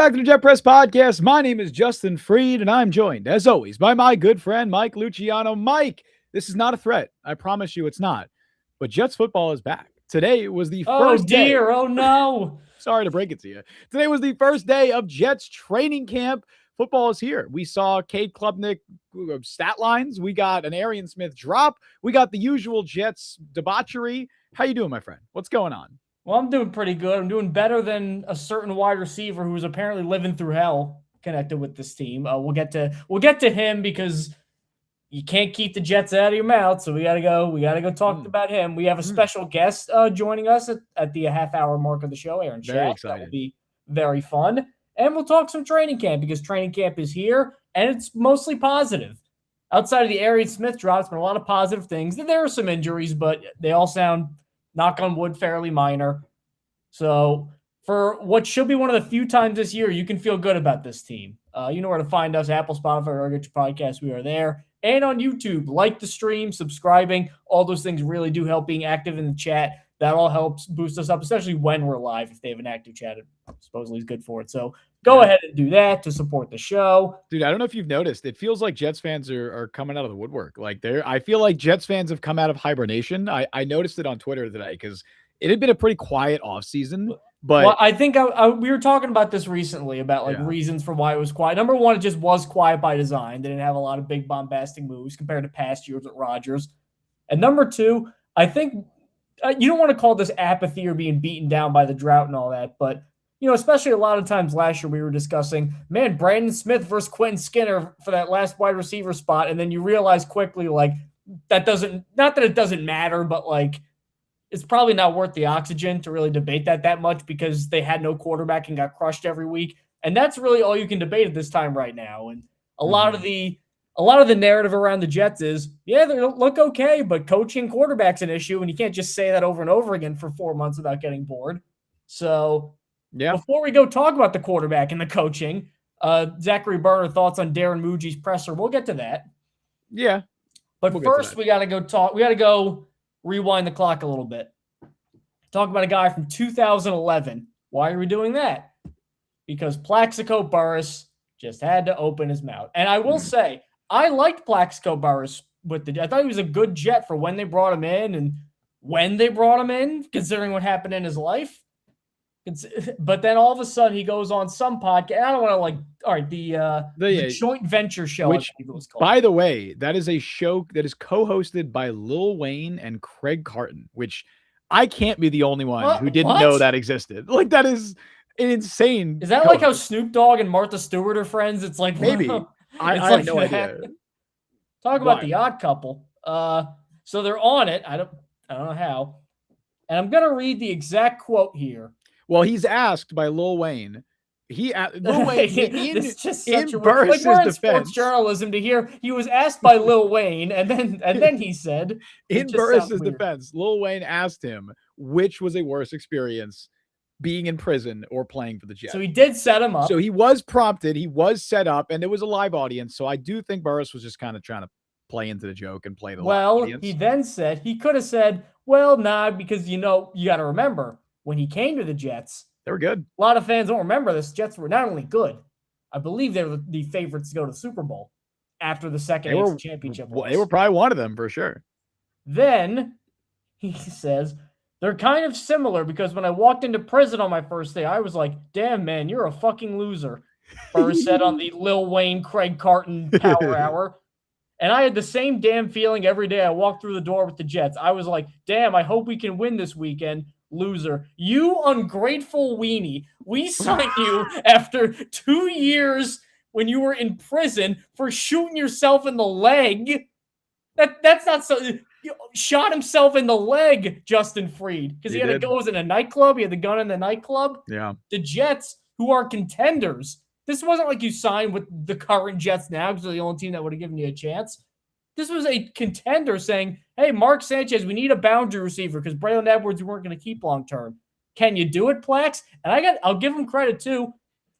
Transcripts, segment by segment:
back to the Jet Press Podcast. My name is Justin Fried, and I'm joined, as always, by my good friend, Mike Luciano. Mike, this is not a threat. I promise you it's not. But Jets football is back. Today was the first day. Oh, no. Sorry to break it to you. Today was the first day of Jets training camp. Football is here. We saw Cade Klubnik stat lines. We got an Aaron Smith drop. We got the usual Jets debauchery. How you doing, my friend? What's going on? Well, I'm doing pretty good. I'm doing better than a certain wide receiver who's apparently living through hell connected with this team. We'll get to him because you can't keep the Jets out of your mouth. So we gotta go talk about him. We have a special guest joining us at the half-hour mark of the show, Aaron Schatz. Very excited. That will be very fun. And we'll talk some training camp because training camp is here and it's mostly positive. Outside of the Aaron Smith drop, it's been a lot of positive things. There are some injuries, but they all sound, knock on wood, fairly minor. So for what should be one of the few times this year, you can feel good about this team. You know where to find us, Apple, Spotify, or get your podcast. We are there. And on YouTube, like the stream, subscribing, all those things really do help. Being active in the chat, that all helps boost us up, especially when we're live. If they have an active chat, it supposedly is good for it. So go ahead and do that to support the show. Dude, I don't know if you've noticed. It feels like Jets fans are coming out of the woodwork. I feel like Jets fans have come out of hibernation. I noticed it on Twitter today because it had been a pretty quiet offseason. But well, I think we were talking about this recently about reasons for why it was quiet. Number one, it just was quiet by design. They didn't have a lot of big bombastic moves compared to past years with Rodgers. And number two, I think you don't want to call this apathy or being beaten down by the drought and all that, but especially a lot of times last year we were discussing, man, Brandon Smith versus Quentin Skinner for that last wide receiver spot, and then you realize quickly not that it doesn't matter, but it's probably not worth the oxygen to really debate that much because they had no quarterback and got crushed every week. And that's really all you can debate at this time right now. And a lot of the narrative around the Jets is, yeah, they look okay, but coaching quarterback's an issue, and you can't just say that over and over again for 4 months without getting bored. So before we go talk about the quarterback and the coaching, Zachary Berner, thoughts on Darren Muji's presser. We'll get to that. Yeah. But first, we got to go rewind the clock a little bit. Talk about a guy from 2011. Why are we doing that? Because Plaxico Burress just had to open his mouth. And I will say, I liked Plaxico Burress I thought he was a good Jet for when they brought him in and when they brought him in, considering what happened in his life. But then all of a sudden he goes on some podcast. I don't want to the joint venture show. Which, by the way, that is a show that is co-hosted by Lil Wayne and Craig Carton, which I can't be the only one who didn't know that existed. That is insane. Is that like how Snoop Dogg and Martha Stewart are friends? It's like maybe. I have no idea. Talk about the odd couple. So they're on it. I don't know how. And I'm gonna read the exact quote here. Well, he's asked by Lil Wayne. Lil Wayne it's just such a we're in sports journalism to hear. He was asked by Lil Wayne, and then he said, in Burress's defense, Lil Wayne asked him which was a worse experience, being in prison or playing for the Jets. So he did set him up. So he was prompted, he was set up, and it was a live audience. So I do think Burress was just kind of trying to play into the joke and play the live audience. He then said he could have said, "Well, nah," because you got to remember. When he came to the Jets, they were good. A lot of fans don't remember this. Jets were not only good, I believe they were the favorites to go to the Super Bowl after the second AFC championship. They were probably one of them for sure. Then he says, they're kind of similar because when I walked into prison on my first day, I was like, damn, man, you're a fucking loser. Burress said on the Lil Wayne, Craig Carton Power Hour. And I had the same damn feeling every day I walked through the door with the Jets. I was like, damn, I hope we can win this weekend. Loser. You ungrateful weenie. We signed you after 2 years when you were in prison for shooting yourself in the leg. That's not so. Shot himself in the leg, Justin Fried, because he had to go. Was in a nightclub. He had the gun in the nightclub. Yeah. The Jets, who are contenders. This wasn't like you signed with the current Jets now because they're the only team that would have given you a chance. This was a contender saying, hey, Mark Sanchez, we need a boundary receiver because Braylon Edwards you weren't going to keep long term. Can you do it, Plax? And I'll give him credit too.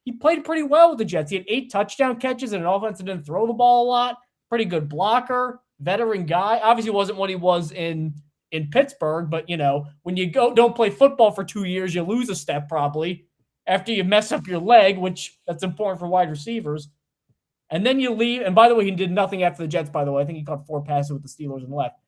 He played pretty well with the Jets. He had 8 touchdown catches and an offense that didn't throw the ball a lot. Pretty good blocker, veteran guy. Obviously wasn't what he was in Pittsburgh, but when you don't play football for 2 years, you lose a step probably. after you mess up your leg, which that's important for wide receivers. And then you leave. And by the way, he did nothing after the Jets, by the way. I think he caught 4 passes with the Steelers and left.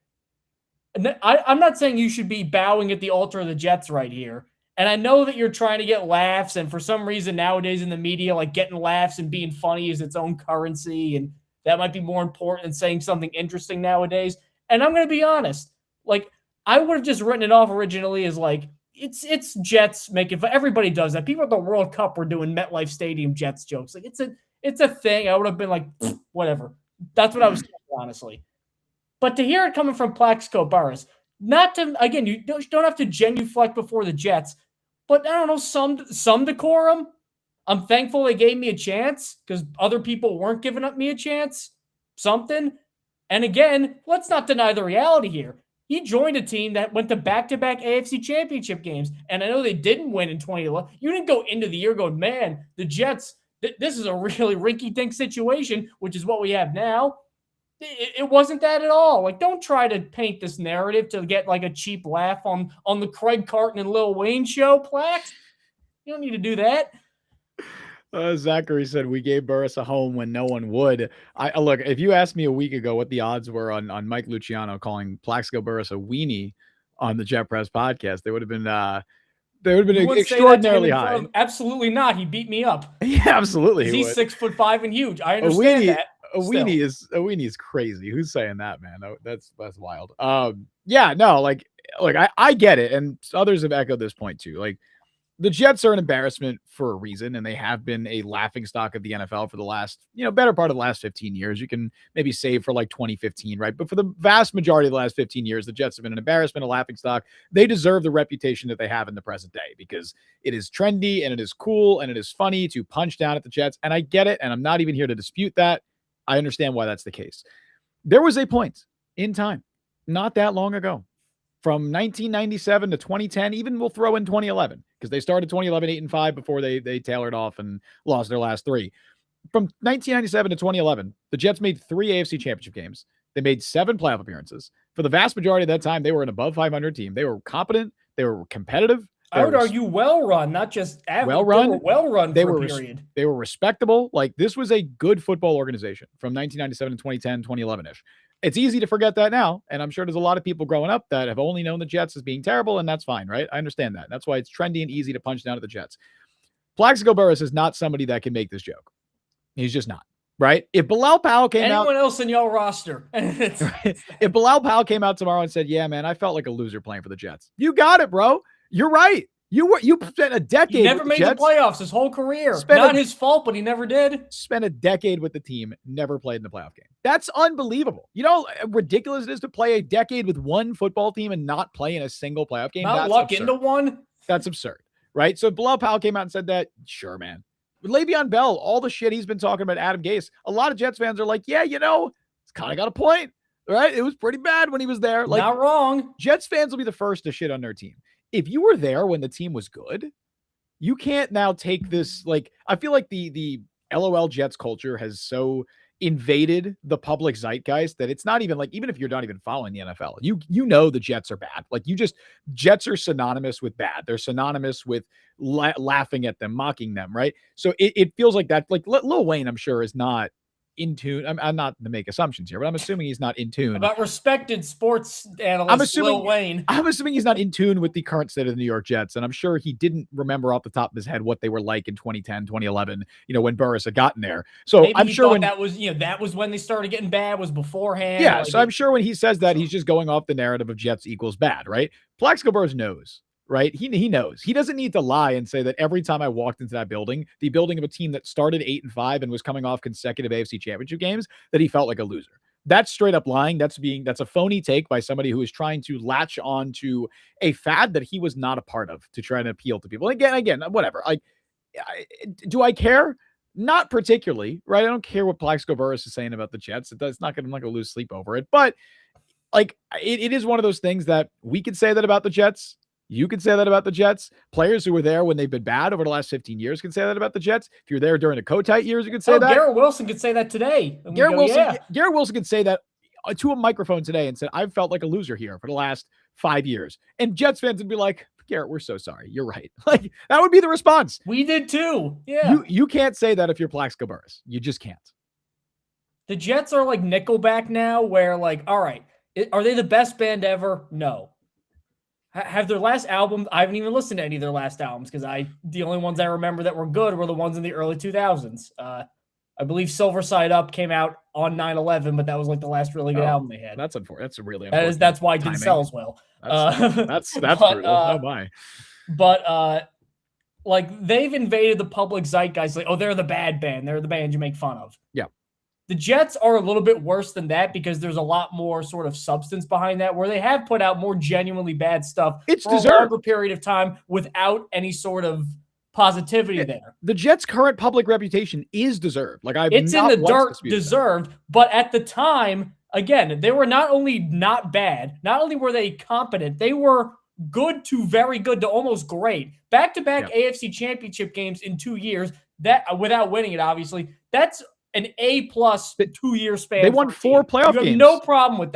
And then I'm not saying you should be bowing at the altar of the Jets right here. And I know that you're trying to get laughs. And for some reason nowadays in the media, like getting laughs and being funny is its own currency. And that might be more important than saying something interesting nowadays. And I'm going to be honest. Like, I would have just written it off originally as like, it's Jets making fun. Everybody does that. People at the World Cup were doing MetLife Stadium Jets jokes. Like, it's a thing. I would have been like, whatever. That's what I was thinking, honestly. But to hear it coming from Plaxico Burress, not to, again, you don't have to genuflect before the Jets, but I don't know, some decorum. I'm thankful they gave me a chance because other people weren't giving up me a chance. Something. And again, let's not deny the reality here. He joined a team that went to back-to-back AFC championship games. And I know they didn't win in 2011. You didn't go into the year going, man, the Jets, this is a really rinky-dink situation, which is what we have now. It wasn't that at all. Like, don't try to paint this narrative to get like a cheap laugh on the Craig Carton and Lil Wayne show, Plax. You don't need to do that. Zachary said we gave Burress a home when no one would. Look, if you asked me a week ago what the odds were on Mike Luciano calling Plaxico Burress a weenie on the Jet Press podcast, they would have been extraordinarily high. Absolutely not. He beat me up. Yeah, absolutely. He's 6'5" and huge. I understand that. A weenie is crazy. Who's saying that, man? That's wild. Yeah, no, like I get it, and others have echoed this point too. Like, the Jets are an embarrassment for a reason, and they have been a laughingstock of the NFL for the last, better part of the last 15 years. You can maybe save for like 2015, right? But for the vast majority of the last 15 years, the Jets have been an embarrassment, a laughingstock. They deserve the reputation that they have in the present day because it is trendy and it is cool and it is funny to punch down at the Jets. And I get it, and I'm not even here to dispute that. I understand why that's the case. There was a point in time, not that long ago, from 1997 to 2010, even we'll throw in 2011, because they started 2011 8-5 before they tailored off and lost their last 3. From 1997 to 2011, the Jets made 3 AFC championship games. They made 7 playoff appearances. For the vast majority of that time, they were an above 500 team. They were competent. They were competitive. I would argue well-run, not just average. Well-run. Well-run for a period. They were respectable. Like, this was a good football organization from 1997 to 2010, 2011-ish. It's easy to forget that now, and I'm sure there's a lot of people growing up that have only known the Jets as being terrible, and that's fine, right? I understand that. That's why it's trendy and easy to punch down at the Jets. Plaxico Burress is not somebody that can make this joke. He's just not, right? If Bilal Powell came out... Anyone else in your roster. If Bilal Powell came out tomorrow and said, yeah, man, I felt like a loser playing for the Jets. You got it, bro. You're right. You spent a decade. He never made the playoffs his whole career. Not his fault, but he never did. Spent a decade with the team, never played in the playoff game. That's unbelievable. You know how ridiculous it is to play a decade with one football team and not play in a single playoff game? Not luck into one? That's absurd, right? So Bilal Powell came out and said that. Sure, man. Le'Veon Bell, all the shit he's been talking about Adam Gase, a lot of Jets fans are like, yeah, he's kind of got a point, right? It was pretty bad when he was there. Like, not wrong. Jets fans will be the first to shit on their team. If you were there when the team was good, you can't now take this. Like, I feel like the LOL Jets culture has so invaded the public zeitgeist that it's not even like, even if you're not even following the NFL, you know the Jets are bad. Like, Jets are synonymous with bad. They're synonymous with laughing at them, mocking them, right? So it feels like that. Like, Lil Wayne, I'm sure, is not in tune. I'm not to make assumptions here, but I'm assuming he's not in tune. About respected sports analyst Lil Wayne. I'm assuming he's not in tune with the current state of the New York Jets, and I'm sure he didn't remember off the top of his head what they were like in 2010, 2011, when Burress had gotten there. So maybe I'm sure that was when they started getting bad, was beforehand. Yeah, so I'm sure when he says that, he's just going off the narrative of Jets equals bad, right? Plaxico Burress knows. Right? He knows. He doesn't need to lie and say that every time I walked into that building, the building of a team that started 8-5 and was coming off consecutive AFC championship games, that he felt like a loser. That's straight up lying. That's a phony take by somebody who is trying to latch on to a fad that he was not a part of to try and appeal to people. Again, whatever. Do I care? Not particularly, right? I don't care what Plaxico Burress is saying about the Jets. I'm not going to lose sleep over it. But it is one of those things that we could say that about the Jets. You could say that about the Jets. Players who were there when they've been bad over the last 15 years can say that about the Jets. If you're there during the Kotite years, you could say that. Garrett Wilson could say that today. Garrett Wilson could say that to a microphone today and said, I've felt like a loser here for the last 5 years. And Jets fans would be like, Garrett, we're so sorry. You're right. Like, that would be the response. We did too. Yeah. You can't say that if you're Plaxico Burress. You just can't. The Jets are like Nickelback now, where like, all right, are they the best band ever? No. Have their last album, I haven't even listened to any of their last albums because the only ones I remember that were good were the ones in the early 2000s. I believe Silver Side Up came out on 9/11, but that was like the last really good album they had. That's unfortunate. That's really unfortunate. That's why it didn't sell as well. That's brutal. Oh my. But like they've invaded the public zeitgeist. Like, oh, they're the bad band. They're the band you make fun of. Yeah. The Jets are a little bit worse than that because there's a lot more sort of substance behind that, where they have put out more genuinely bad stuff for a longer period of time without any sort of positivity there. The Jets' current public reputation is deserved. Like, it's in the dirt, deserved. But at the time, again, they were not only not bad, not only were they competent, they were good to very good to almost great. Back-to-back AFC Championship games in 2 years, that without winning it, obviously. That's an A+ 2-year span. They won 4 playoff games. You have no problem with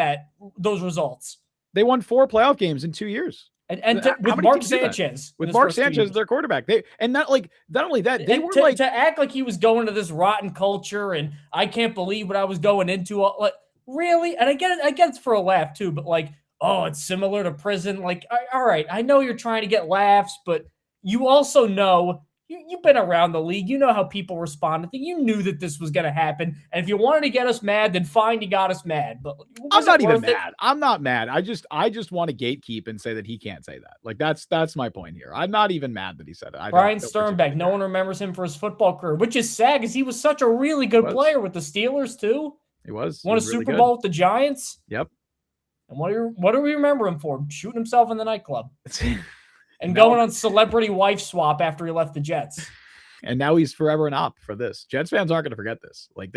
those results. They won 4 playoff games in 2 years. And with Mark Sanchez. With Mark Sanchez, their quarterback. Not only that, they were to act like he was going to this rotten culture and I can't believe what I was going into. Like, really? And I get it's for a laugh too, but like, oh, it's similar to prison. Like, all right, I know you're trying to get laughs, but you also know you've been around the league. You know how people respond to things. You knew that this was going to happen. And if you wanted to get us mad, then fine, you got us mad. But I'm not even mad. I'm not mad. I just want to gatekeep and say that he can't say that. Like, that's my point here. I'm not even mad that he said it. Brian Sternbeck, no one remembers him for his football career, which is sad because he was such a really good player with the Steelers too. He was. Won a Super Bowl with the Giants. Yep. And what do we remember him for? Shooting himself in the nightclub. And going on celebrity wife swap after he left the Jets. And now he's forever an op for this. Jets fans aren't going to forget this. Like,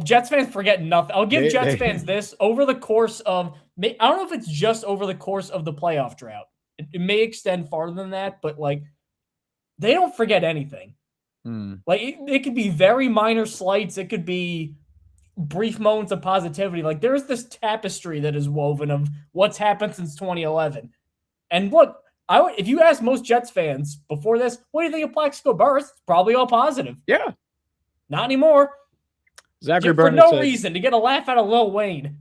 Jets fans forget nothing. I'll give Jets fans this over the course of. I don't know if it's just over the course of the playoff drought. It may extend farther than that, but like, they don't forget anything. Like it could be very minor slights. It could be brief moments of positivity. Like, there's this tapestry that is woven of what's happened since 2011. And look. If you ask most Jets fans before this, what do you think of Plaxico Burress? It's probably all positive. Yeah. Not anymore. Zachary for Berner no reason to get a laugh out of Lil Wayne.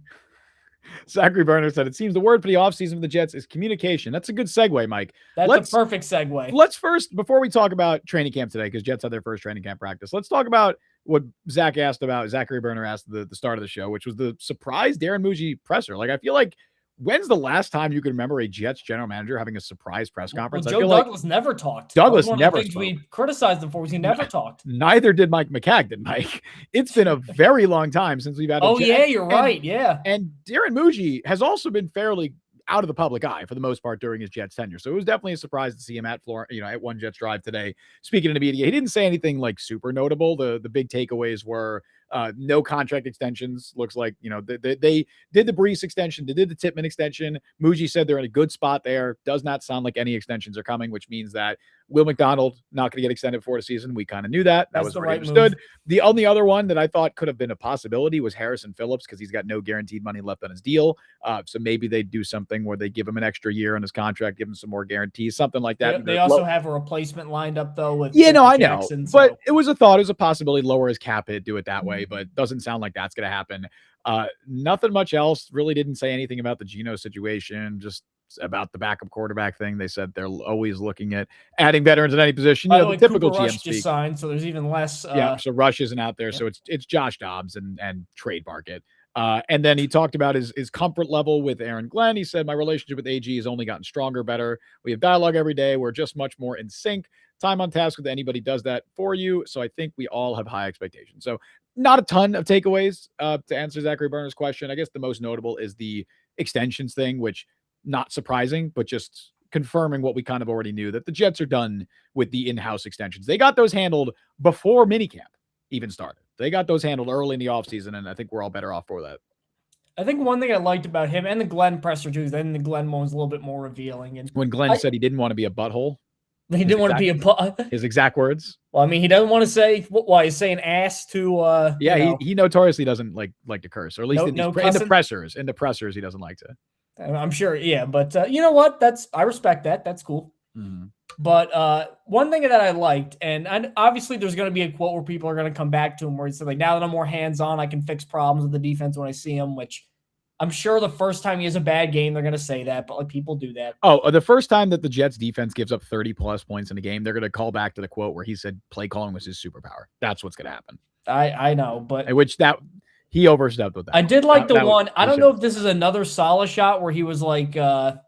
Zachary Berner said, it seems the word for the offseason of the Jets is communication. That's a good segue, Mike. That's a perfect segue. Let's first, before we talk about training camp today, because Jets had their first training camp practice, let's talk about what Zachary Berner asked at the start of the show, which was the surprise Darren Muji presser. Like, I feel like, when's the last time you can remember a Jets general manager having a surprise press conference? Well, Joe Douglas never talked. Douglas never spoke. We criticized him for was he never talked. Neither did Mike McCagnon, Mike. It's been a very long time since we've had a Jet. Yeah, you're right. Yeah. And Darren Muji has also been fairly out of the public eye for the most part during his Jets tenure. So it was definitely a surprise to see him at One Jets Drive today, speaking to the media. He didn't say anything like super notable. The big takeaways were no contract extensions. Looks like, they did the Brees extension. They did the Tippmann extension. Muji said they're in a good spot there. Does not sound like any extensions are coming, which means that Will McDonald not going to get extended for the season. We kind of knew that. That was already understood. Move. The only other one that I thought could have been a possibility was Harrison Phillips, because he's got no guaranteed money left on his deal. So maybe they do something where they give him an extra year on his contract, give him some more guarantees, something like that. They also have a replacement lined up though with I Jackson, know, but it was a thought. It was a possibility. Lower his cap hit, do it that way, but doesn't sound like that's going to happen. Nothing much else. Really didn't say anything about the Geno situation. Just about the backup quarterback thing. They said they're always looking at adding veterans at any position. The typical Cooper GM Rush just signed, so there's even less. So Rush isn't out there. So it's Josh Dobbs and trade market. And then he talked about his comfort level with Aaron Glenn. He said, my relationship with AG has only gotten stronger, better. We have dialogue every day. We're just much more in sync. Time on task with anybody does that for you. So I think we all have high expectations. So not a ton of takeaways to answer Zachary Berner's question. I guess the most notable is the extensions thing, which not surprising, but just confirming what we kind of already knew, that the Jets are done with the in-house extensions. They got those handled before minicamp even started. They got those handled early in the offseason, and I think we're all better off for that. I think one thing I liked about him and the Glenn presser too, then the Glenn one was a little bit more revealing. And when Glenn said he didn't want to be a butthole, he didn't want to be his exact words. Well, I mean, he doesn't want to say why he's saying ass to. He notoriously doesn't like to curse, or at least in the pressers. In the pressers, he doesn't like to. I'm sure, yeah, but you know what? I respect that. That's cool. Mm-hmm. But one thing that I liked, and obviously there's going to be a quote where people are going to come back to him where he said, like, now that I'm more hands-on, I can fix problems with the defense when I see them, which I'm sure the first time he has a bad game, they're going to say that, but like people do that. Oh, the first time that the Jets defense gives up 30-plus points in a game, they're going to call back to the quote where he said play calling was his superpower. That's what's going to happen. I know, but which that he overstepped with that. I did like the one. I don't know if this is another Saleh shot where he was like, where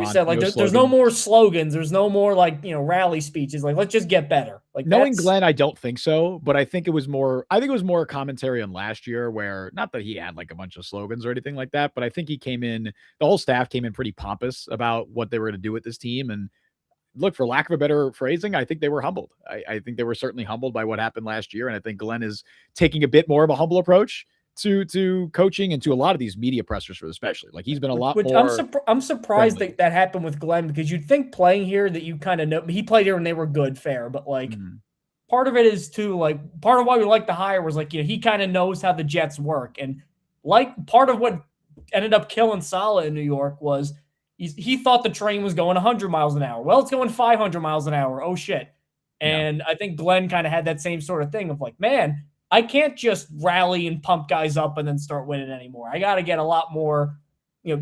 he said like, there's no more slogans, there's no more like rally speeches. Like, let's just get better. Like, knowing Glenn, I don't think so, but I think it was more a commentary on last year where not that he had like a bunch of slogans or anything like that, but I think he came in, the whole staff came in pretty pompous about what they were going to do with this team. And look, for lack of a better phrasing, I think they were humbled. I think they were certainly humbled by what happened last year. And I think Glenn is taking a bit more of a humble approach to coaching and to a lot of these media pressures, especially. Like, he's been a lot more. I'm surprised that happened with Glenn, because you'd think playing here that you kind of know he played here and they were good, fair, but like part of it is too, like, part of why we like the hire was like, he kind of knows how the Jets work. And like part of what ended up killing Saleh in New York was he thought the train was going 100 miles an hour. Well, it's going 500 miles an hour. Oh shit. And I think Glenn kind of had that same sort of thing of like, man, I can't just rally and pump guys up and then start winning anymore. I got to get a lot more,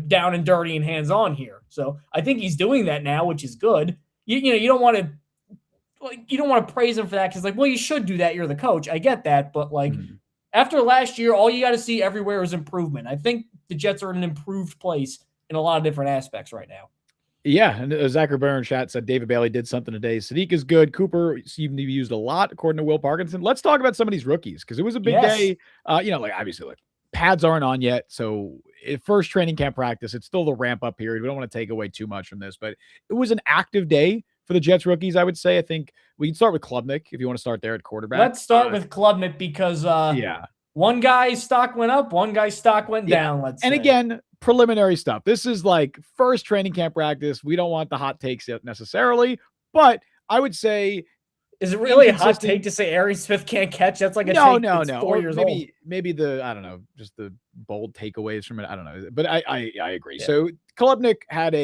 down and dirty and hands-on here. So I think he's doing that now, which is good. You don't want to praise him for that, because like, well, you should do that. You're the coach. I get that, but like after last year, all you got to see everywhere is improvement. I think the Jets are in an improved place in a lot of different aspects right now. Yeah, and Zachary Aaron Schatz said David Bailey did something today. Sadiq is good. Cooper seemed to be used a lot, according to Will Parkinson. Let's talk about some of these rookies, because it was a big day. Like, obviously, like, pads aren't on yet, so first training camp practice, it's still the ramp-up period. We don't want to take away too much from this, but it was an active day for the Jets rookies, I would say. I think we can start with Klubnik, if you want to start there at quarterback. Let's start with Klubnik, because one guy's stock went up, one guy's stock went down, let's say. And again, preliminary stuff. This is like first training camp practice. We don't want the hot takes yet necessarily, but I would say, is it really a hot take to say Aaron Smith can't catch? That's like a take that's 4 years old. Maybe I don't know, just the bold takeaways from it. I don't know, but I agree. Yeah. So Klubnik had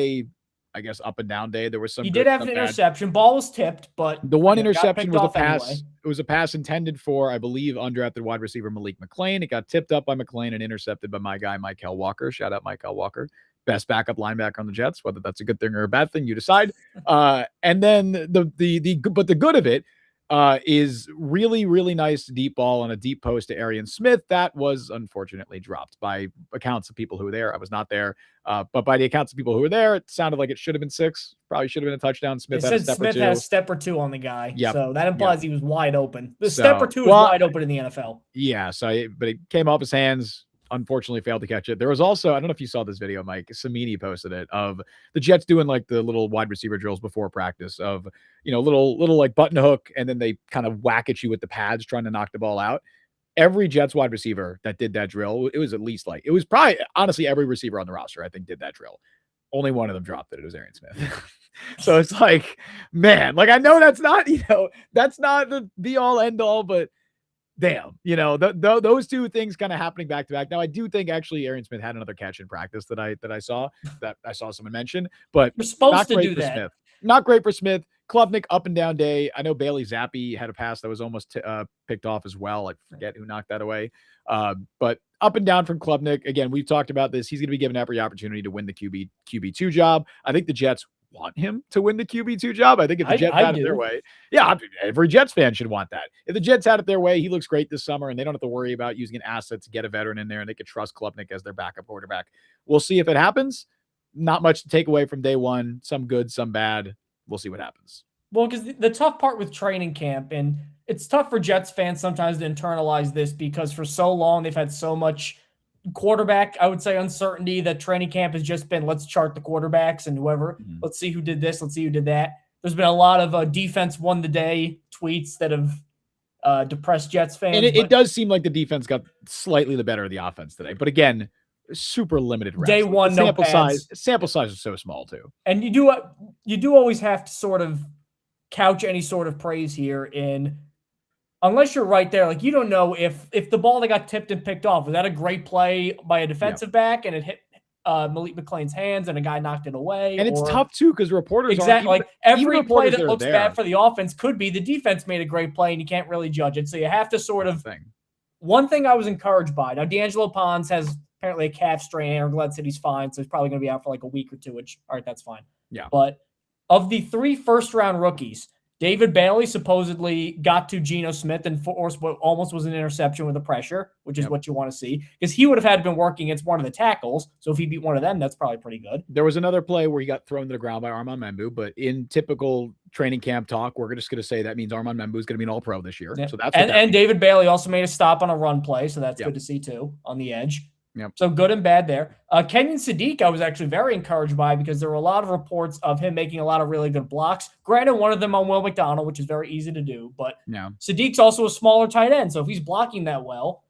I guess, up and down day. There was some. He did have an interception. Ball was tipped, but the one interception was a pass. Anyway. It was a pass intended for, I believe, undrafted wide receiver Malik McLean. It got tipped up by McLean and intercepted by my guy Michael Walker. Shout out Michael Walker, best backup linebacker on the Jets. Whether that's a good thing or a bad thing, you decide. And then the good of it is really, really nice deep ball on a deep post to Aaron Smith. That was unfortunately dropped by accounts of people who were there. I was not there. But by the accounts of people who were there, it sounded like it should have been 6. Probably should have been a touchdown. Smith had a step or two on the guy. Yep. So that implies he was wide open. The step or two is wide open in the NFL. Yeah. But it came off his hands. Unfortunately failed to catch it. There was also, I don't know if you saw this video, Mike, Samini posted it, of the Jets doing like the little wide receiver drills before practice of, little like button hook, and then they kind of whack at you with the pads trying to knock the ball out. Every Jets wide receiver that did that drill, it was at least like, it was probably honestly every receiver on the roster, I think, did that drill. Only one of them dropped it. It was Aaron Smith. So it's like, man, like, I know that's not, that's not the be all end all, but damn, those two things kind of happening back to back. Now, I do think actually Aaron Smith had another catch in practice that I saw someone mention, but you're supposed to do that. Smith. Not great for Smith. Klubnik, up and down day. I know Bailey Zappi had a pass that was almost picked off as well. I forget who knocked that away. But up and down from Klubnik. Again, we've talked about this. He's going to be given every opportunity to win the QB2 job. I think the Jets want him to win the QB2 job. I think if the Jets had it their way, every Jets fan should want that. If the Jets had it their way, he looks great this summer, and they don't have to worry about using an asset to get a veteran in there, and they could trust Klubnik as their backup quarterback. We'll see if it happens. Not much to take away from day one. Some good, some bad. We'll see what happens. Well, because the tough part with training camp, and it's tough for Jets fans sometimes to internalize this, because for so long they've had so much quarterback, I would say, uncertainty, that training camp has just been, let's chart the quarterbacks and whoever, let's see who did this, let's see who did that. There's been a lot of defense won the day tweets that have depressed Jets fans. And it does seem like the defense got slightly the better of the offense today. But again, super limited reps. Day one, no pads. Sample size is so small too. And you do always have to sort of couch any sort of praise here in, unless you're right there, like, you don't know if the ball that got tipped and picked off, was that a great play by a defensive back and it hit Malik McClain's hands and a guy knocked it away. And it's tough too because reporters exactly like every play that looks there. Bad for the offense could be the defense made a great play and you can't really judge it. So you have to sort of. One thing I was encouraged by, now D'Angelo Pons has apparently a calf strain. Aaron Glenn said he's fine, so he's probably going to be out for like a week or two, which, all right, that's fine. Yeah. But of the 3 first-round rookies, David Bailey supposedly got to Geno Smith and forced what almost was an interception with the pressure, which is what you want to see, because he would have had to been working against one of the tackles. So if he beat one of them, that's probably pretty good. There was another play where he got thrown to the ground by Armand Membu, but in typical training camp talk, we're just going to say that means Armand Membu is going to be an all-pro this year. Yeah. So that's and David Bailey also made a stop on a run play, so that's good to see too on the edge. Yep. So good and bad there. Kenyon Sadiq, I was actually very encouraged by because there were a lot of reports of him making a lot of really good blocks. Granted, one of them on Will McDonald, which is very easy to do, but Sadiq's also a smaller tight end. So if he's blocking that well,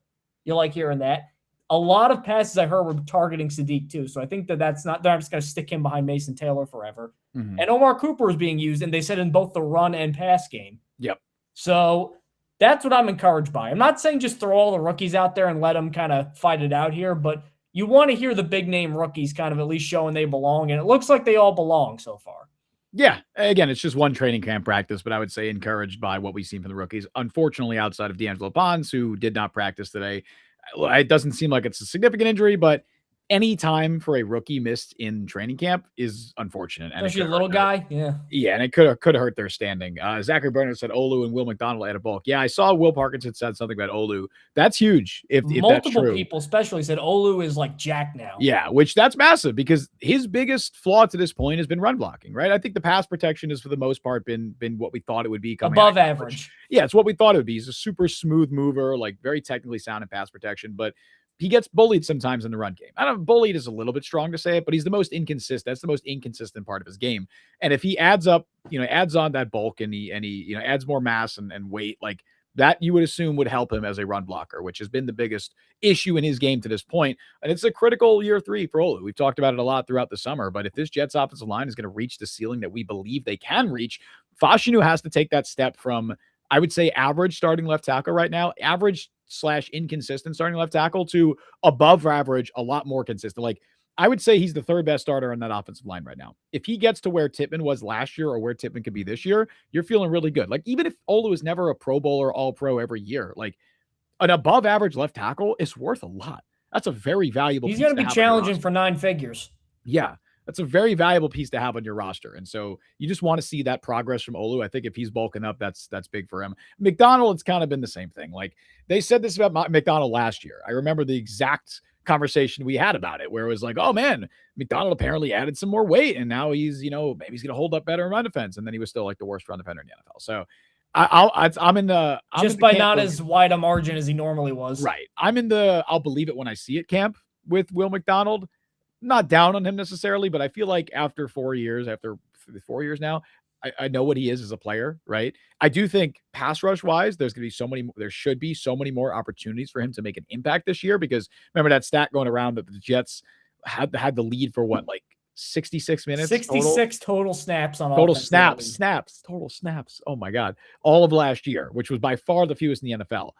you like hearing that. A lot of passes I heard were targeting Sadiq too. So I think that's not, they're just going to stick him behind Mason Taylor forever. Mm-hmm. And Omar Cooper is being used, and they said in both the run and pass game. Yep. So that's what I'm encouraged by. I'm not saying just throw all the rookies out there and let them kind of fight it out here, but you want to hear the big name rookies kind of at least showing they belong. And it looks like they all belong so far. Yeah. Again, it's just one training camp practice, but I would say encouraged by what we've seen from the rookies. Unfortunately, outside of D'Angelo Pons, who did not practice today, it doesn't seem like it's a significant injury, but any time for a rookie missed in training camp is unfortunate. Especially a little guy. Yeah. Yeah. And it could have hurt their standing. Zachary Bernard said Olu and Will McDonald at a bulk. Yeah. I saw Will Parkinson said something about Olu. That's huge. If multiple that's true. People especially said Olu is like Jack now. Yeah. Which that's massive because his biggest flaw to this point has been run blocking, right? I think the pass protection has for the most part been what we thought it would be. Above average. Yeah. It's what we thought it would be. He's a super smooth mover, like very technically sound in pass protection, but he gets bullied sometimes in the run game. I don't know, bullied is a little bit strong to say it, but he's the most inconsistent. That's the most inconsistent part of his game. And if he adds on that bulk and he adds more mass and weight, like that you would assume would help him as a run blocker, which has been the biggest issue in his game to this point. And it's a critical year 3 for Olu. We've talked about it a lot throughout the summer, but if this Jets offensive line is going to reach the ceiling that we believe they can reach, Fashanu has to take that step from, I would say, average starting left tackle right now, average/inconsistent starting left tackle, to above average, a lot more consistent. Like, I would say he's the 3rd best starter on that offensive line right now. If he gets to where Tippmann was last year or where Tippmann could be this year, you're feeling really good. Like, even if Olu is never a Pro Bowler, All-Pro every year, like an above average left tackle is worth a lot. That's a very valuable piece. He's going to be challenging for 9 figures. Yeah. That's a very valuable piece to have on your roster. And so you just want to see that progress from Olu. I think if he's bulking up, that's big for him. McDonald, it's kind of been the same thing. Like, they said this about McDonald last year. I remember the exact conversation we had about it, where it was like, oh man, McDonald apparently added some more weight and now he's, maybe he's going to hold up better in run defense. And then he was still like the worst run defender in the NFL. So I'm in the just by not as wide a margin as he normally was. Right. I'm in the I'll believe it when I see it camp with Will McDonald. Not down on him necessarily, but I feel like after 4 years now, I know what he is as a player, right? I do think pass rush wise, there should be so many more opportunities for him to make an impact this year, because remember that stat going around that the Jets had the lead for what, like 66 minutes? 66 total snaps on total snaps. Oh my God. All of last year, which was by far the fewest in the NFL.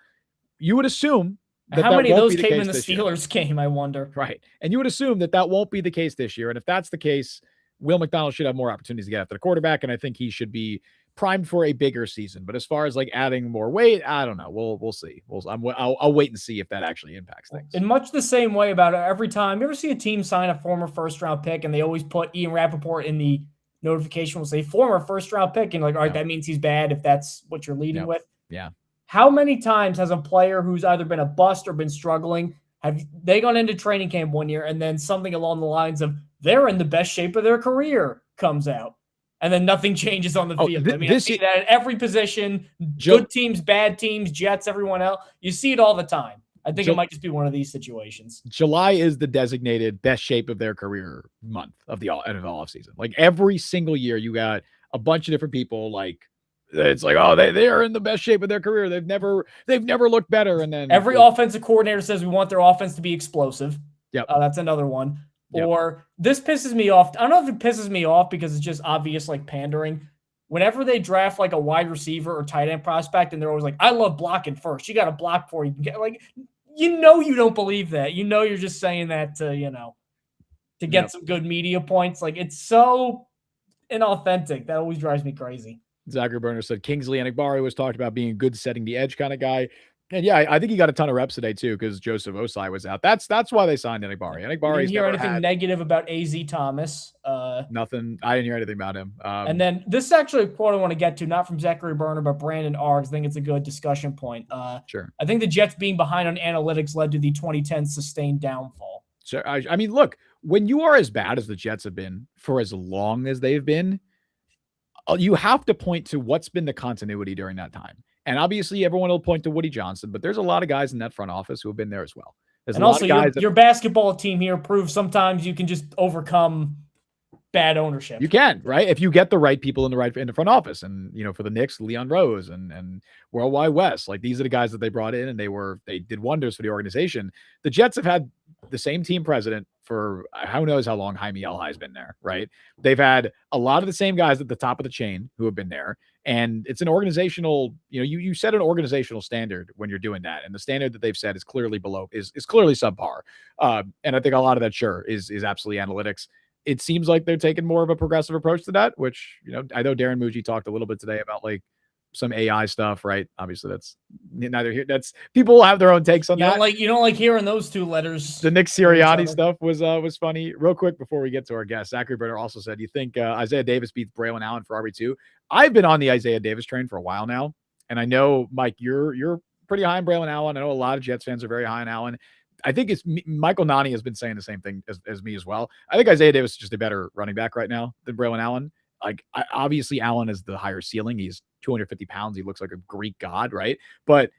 You would assume how many of those came in the Steelers game, I wonder. Right. And you would assume that won't be the case this year. And if that's the case, Will McDonald should have more opportunities to get after the quarterback. And I think he should be primed for a bigger season. But as far as like adding more weight, I don't know. We'll see. I'll wait and see if that actually impacts things. In much the same way about every time, you ever see a team sign a former first-round pick and they always put Ian Rappaport in the notification, will say former first-round pick, and like, all right, that means he's bad if that's what you're leading with. Yeah. How many times has a player who's either been a bust or been struggling, have they gone into training camp one year and then something along the lines of they're in the best shape of their career comes out and then nothing changes on the field? I see that at every position, good teams, bad teams, Jets, everyone else. You see it all the time. I think it might just be one of these situations. July is the designated best shape of their career month of the NFL offseason. Like every single year, you got a bunch of different people like, it's like, oh, they are in the best shape of their career. They've never looked better. And then every offensive coordinator says we want their offense to be explosive. Yep. That's another one. Yep. Or this pisses me off. I don't know if it pisses me off because it's just obvious, like pandering. Whenever they draft like a wide receiver or tight end prospect, and they're always like, I love blocking first. You got to block before you can get, like, you don't believe that. You're just saying that to, to get some good media points. Like, it's so inauthentic. That always drives me crazy. Zachary Burner said Kingsley Enagbari was talked about being a good setting the edge kind of guy. And yeah, I think he got a ton of reps today too because Joseph Osai was out. That's why they signed Enagbari. Enagbari's didn't hear anything negative about AZ Thomas. Nothing. I didn't hear anything about him. And then this is actually a quote I want to get to, not from Zachary Burner, but Brandon Args. I think it's a good discussion point. Sure. I think the Jets being behind on analytics led to the 2010 sustained downfall. So I mean, look, when you are as bad as the Jets have been for as long as they've been, you have to point to what's been the continuity during that time. And obviously everyone will point to Woody Johnson, but there's a lot of guys in that front office who have been there as well. There's and also your basketball team here proves sometimes you can just overcome bad ownership. You can, right? If you get the right people in the front office. And, for the Knicks, Leon Rose and Worldwide West, like these are the guys that they brought in and they did wonders for the organization. The Jets have had the same team president for who knows how long Jaime Elhai has been there, right? They've had a lot of the same guys at the top of the chain who have been there. And it's an organizational, you set an organizational standard when you're doing that. And the standard that they've set is clearly is clearly subpar. And I think a lot of that is absolutely analytics. It seems like they're taking more of a progressive approach to that, which, I know Darren Muji talked a little bit today about like some AI stuff, right? Obviously that's neither here. That's people will have their own takes on that. You don't like hearing those two letters. The Nick Sirianni stuff was funny. Real quick before we get to our guest, Zachary Brenner also said, you think Isaiah Davis beats Braylon Allen for RB2? I've been on the Isaiah Davis train for a while now. And I know, Mike, you're pretty high on Braylon Allen. I know a lot of Jets fans are very high on Allen. I think it's Michael Nani has been saying the same thing as me as well. I think Isaiah Davis is just a better running back right now than Braylon Allen. Like, obviously Allen is the higher ceiling. He's 250 pounds. He looks like a Greek god, right? But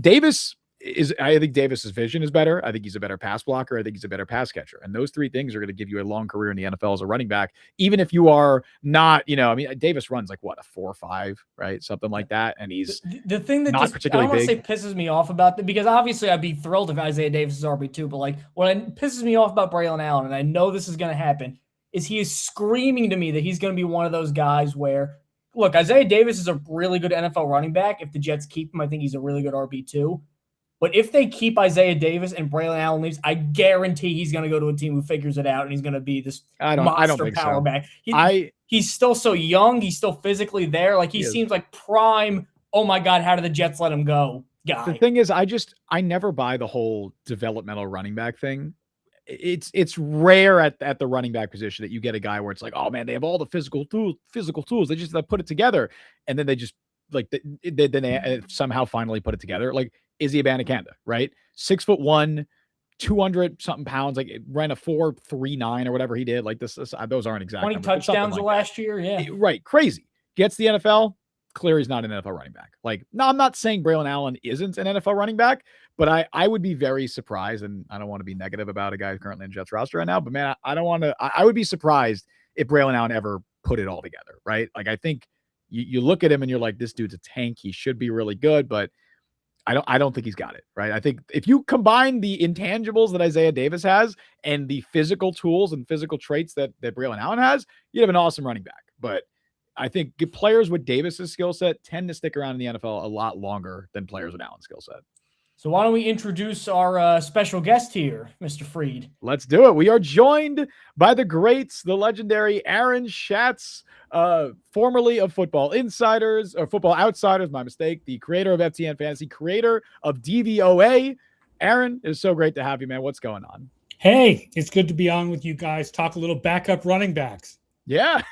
I think Davis's vision is better. I think he's a better pass blocker. I think he's a better pass catcher. And those three things are going to give you a long career in the NFL as a running back, even if you are not, Davis runs like what, a 4.5, right? Something like that. And he's the thing that not particularly big. I want to say pisses me off about that, because obviously I'd be thrilled if Isaiah Davis is RB2, but like what pisses me off about Braylon Allen, and I know this is going to happen, is he is screaming to me that he's going to be one of those guys where, look, Isaiah Davis is a really good NFL running back. If the Jets keep him, I think he's a really good RB2. But if they keep Isaiah Davis and Braylon Allen leaves, I guarantee he's going to go to a team who figures it out, and he's going to be this monster power back. He's still so young. He's still physically there. Like, he seems like prime, oh my God, how did the Jets let him go guy. The thing is, I never buy the whole developmental running back thing. It's rare at the running back position that you get a guy where it's like, oh man, they have all the physical tools. They just put it together. And then they just they somehow finally put it together. Like Izzy Abanikanda, right? 6'1", 200 something pounds, like it ran a 4.39 or whatever he did. Like this those aren't exact 20 numbers, touchdowns last year. Yeah. Right. Crazy. Gets the NFL. Clear he's not an NFL running back. Like, no, I'm not saying Braylon Allen isn't an NFL running back, but I would be very surprised, and I don't want to be negative about a guy who's currently in Jets roster right now, but man, I would be surprised if Braylon Allen ever put it all together, right? Like, I think you look at him and you're like, this dude's a tank. He should be really good, but I don't think he's got it, right? I think if you combine the intangibles that Isaiah Davis has and the physical tools and physical traits that Braylon Allen has, you'd have an awesome running back. But I think players with Davis's skill set tend to stick around in the NFL a lot longer than players with Allen's skill set. So why don't we introduce our special guest here, Mr. Fried? Let's do it. We are joined by the greats, the legendary Aaron Schatz, formerly of Football Insiders, or Football Outsiders, my mistake, the creator of FTN Fantasy, creator of DVOA. Aaron, it is so great to have you, man. What's going on? Hey, it's good to be on with you guys. Talk a little backup running backs. Yeah,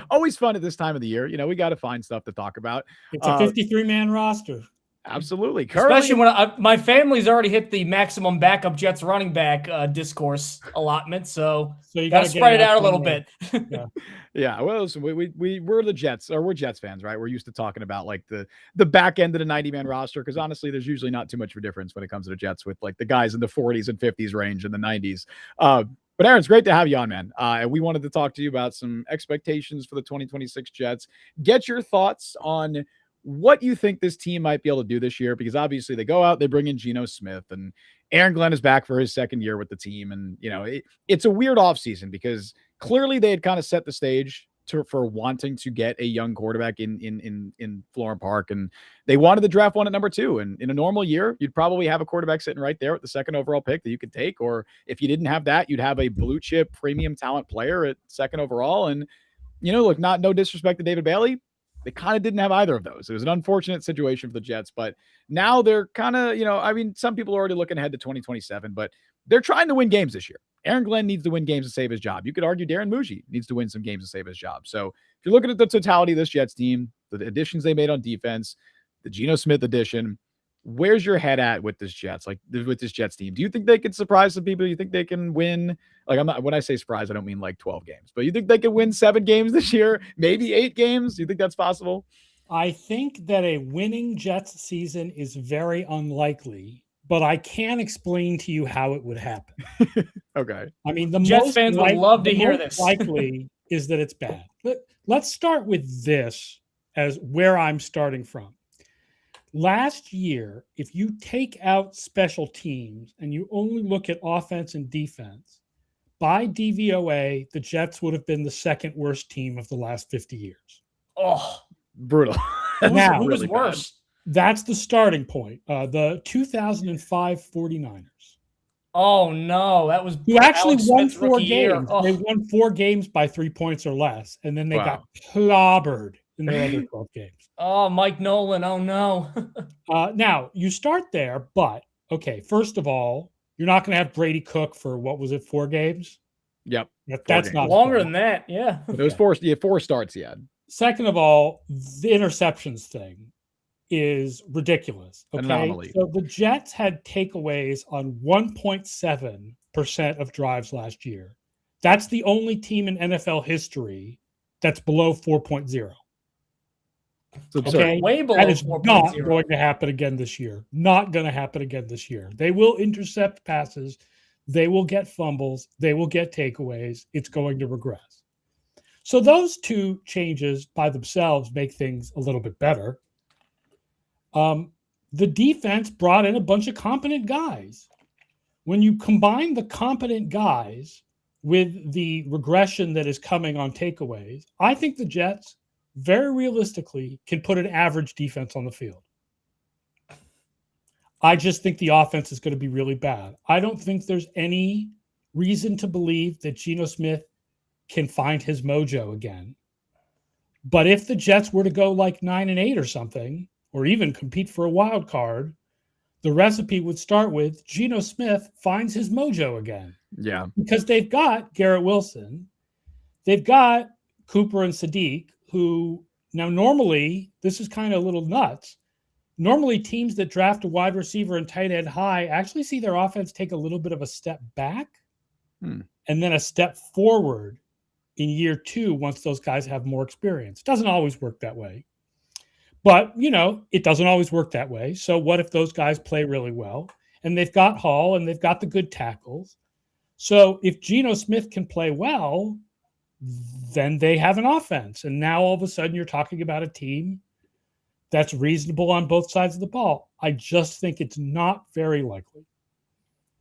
always fun at this time of the year. We got to find stuff to talk about. It's a 53-man roster. Absolutely. Especially when my family's already hit the maximum backup Jets running back discourse allotment, so you got to spread it out a little bit. Yeah. Well, listen, we're the Jets, or we're Jets fans, right? We're used to talking about like the back end of the 90-man roster, because honestly, there's usually not too much of a difference when it comes to the Jets with like the guys in the 40s and 50s range and the 90s. But Aaron, it's great to have you on, man. And we wanted to talk to you about some expectations for the 2026 Jets. Get your thoughts on what you think this team might be able to do this year, because obviously they go out, they bring in Geno Smith, and Aaron Glenn is back for his second year with the team. And, it's a weird offseason because clearly they had kind of set the stage for wanting to get a young quarterback in Florham Park, and they wanted to draft one at number 2. And in a normal year, you'd probably have a quarterback sitting right there at the 2nd overall pick that you could take. Or if you didn't have that, you'd have a blue chip premium talent player at 2nd overall. And look, no disrespect to David Bailey, they kind of didn't have either of those. It was an unfortunate situation for the Jets, but now they're kind of, some people are already looking ahead to 2027, but they're trying to win games this year. Aaron Glenn needs to win games to save his job. You could argue Darren Muji needs to win some games to save his job. So if you're looking at the totality of this Jets team, the additions they made on defense, the Geno Smith addition, where's your head at with this Jets team? Do you think they could surprise some people? You think they can win? When I say surprise, I don't mean like 12 games, but you think they can win 7 games this year, maybe 8 games? Do you think that's possible? I think that a winning Jets season is very unlikely, but I can explain to you how it would happen. Okay. I mean, the Jets fans would love to hear this. Likely is that it's bad. Let's start with this as where I'm starting from. Last year, if you take out special teams and you only look at offense and defense, by DVOA, the Jets would have been the 2nd worst team of the last 50 years. Oh, brutal. Now, who was worse? That's the starting point. The 2005 49ers. Oh, no. That was who actually Alex won Smith's 4 rookie year. games. Oh. They won 4 games by 3 points or less, and then they got clobbered in their other 12 games. Oh, Mike Nolan. Oh, no. Now, you start there, but, okay, first of all, you're not going to have Brady Cook for, 4 games? Yep. That's not longer than that, yeah. It was 4 starts he had. Second of all, the interceptions thing is ridiculous. Okay, anomaly. So the Jets had takeaways on 1.7% of drives last year. That's the only team in NFL history that's below 4.0. Okay, way below. That is 4.0. not going to happen again this year. Not going to happen again this year. They will intercept passes. They will get fumbles. They will get takeaways. It's going to regress. So those 2 changes by themselves make things a little bit better. The defense brought in a bunch of competent guys. When you combine the competent guys with the regression that is coming on takeaways, I think the Jets very realistically can put an average defense on the field. I just think the offense is going to be really bad. I don't think there's any reason to believe that Geno Smith can find his mojo again. But if the Jets were to go like 9-8 or something, or even compete for a wild card, the recipe would start with Geno Smith finds his mojo again. Yeah. Because they've got Garrett Wilson. They've got Cooper and Sadiq, who now normally, this is kind of a little nuts. Normally teams that draft a wide receiver and tight end high actually see their offense take a little bit of a step back and then a step forward in year 2 once those guys have more experience. It doesn't always work that way. But, it doesn't always work that way. So what if those guys play really well? And they've got Hall and they've got the good tackles. So if Geno Smith can play well, then they have an offense. And now all of a sudden you're talking about a team that's reasonable on both sides of the ball. I just think it's not very likely.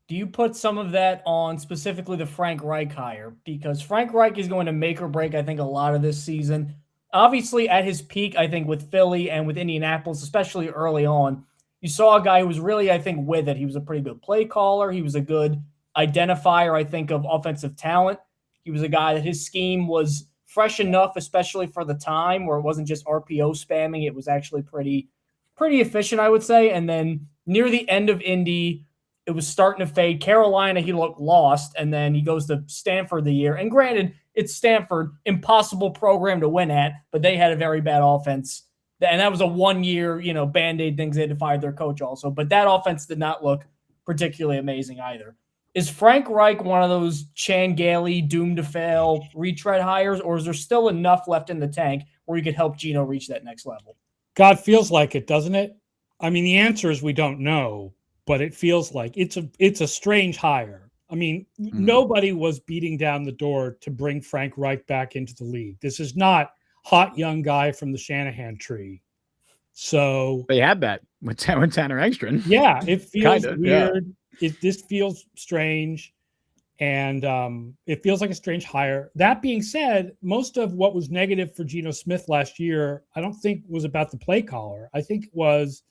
Do you put some of that on specifically the Frank Reich hire? Because Frank Reich is going to make or break, I think, a lot of this season. Obviously, at his peak, I think, with Philly and with Indianapolis, especially early on, you saw a guy who was really, I think, with it. He was a pretty good play caller. He was a good identifier, I think, of offensive talent. He was a guy that his scheme was fresh enough, especially for the time, where it wasn't just RPO spamming. It was actually pretty efficient, I would say. And then near the end of Indy, it was starting to fade. Carolina, he looked lost, and then he goes to Stanford the year. And granted, it's Stanford, impossible program to win at, but they had a very bad offense. And that was a 1-year, Band-Aid things. They had to fire their coach also. But that offense did not look particularly amazing either. Is Frank Reich one of those Chan Gailey doomed to fail retread hires, or is there still enough left in the tank where he could help Geno reach that next level? God, feels like it, doesn't it? I mean, the answer is we don't know, but it feels like it's a strange hire. I mean, nobody was beating down the door to bring Frank Reich back into the league. This is not hot young guy from the Shanahan tree. So they had that with Tanner Engstrand. Yeah, it feels Kinda, weird. Yeah. This feels strange. And it feels like a strange hire. That being said, most of what was negative for Geno Smith last year, I don't think was about the play caller. I think it was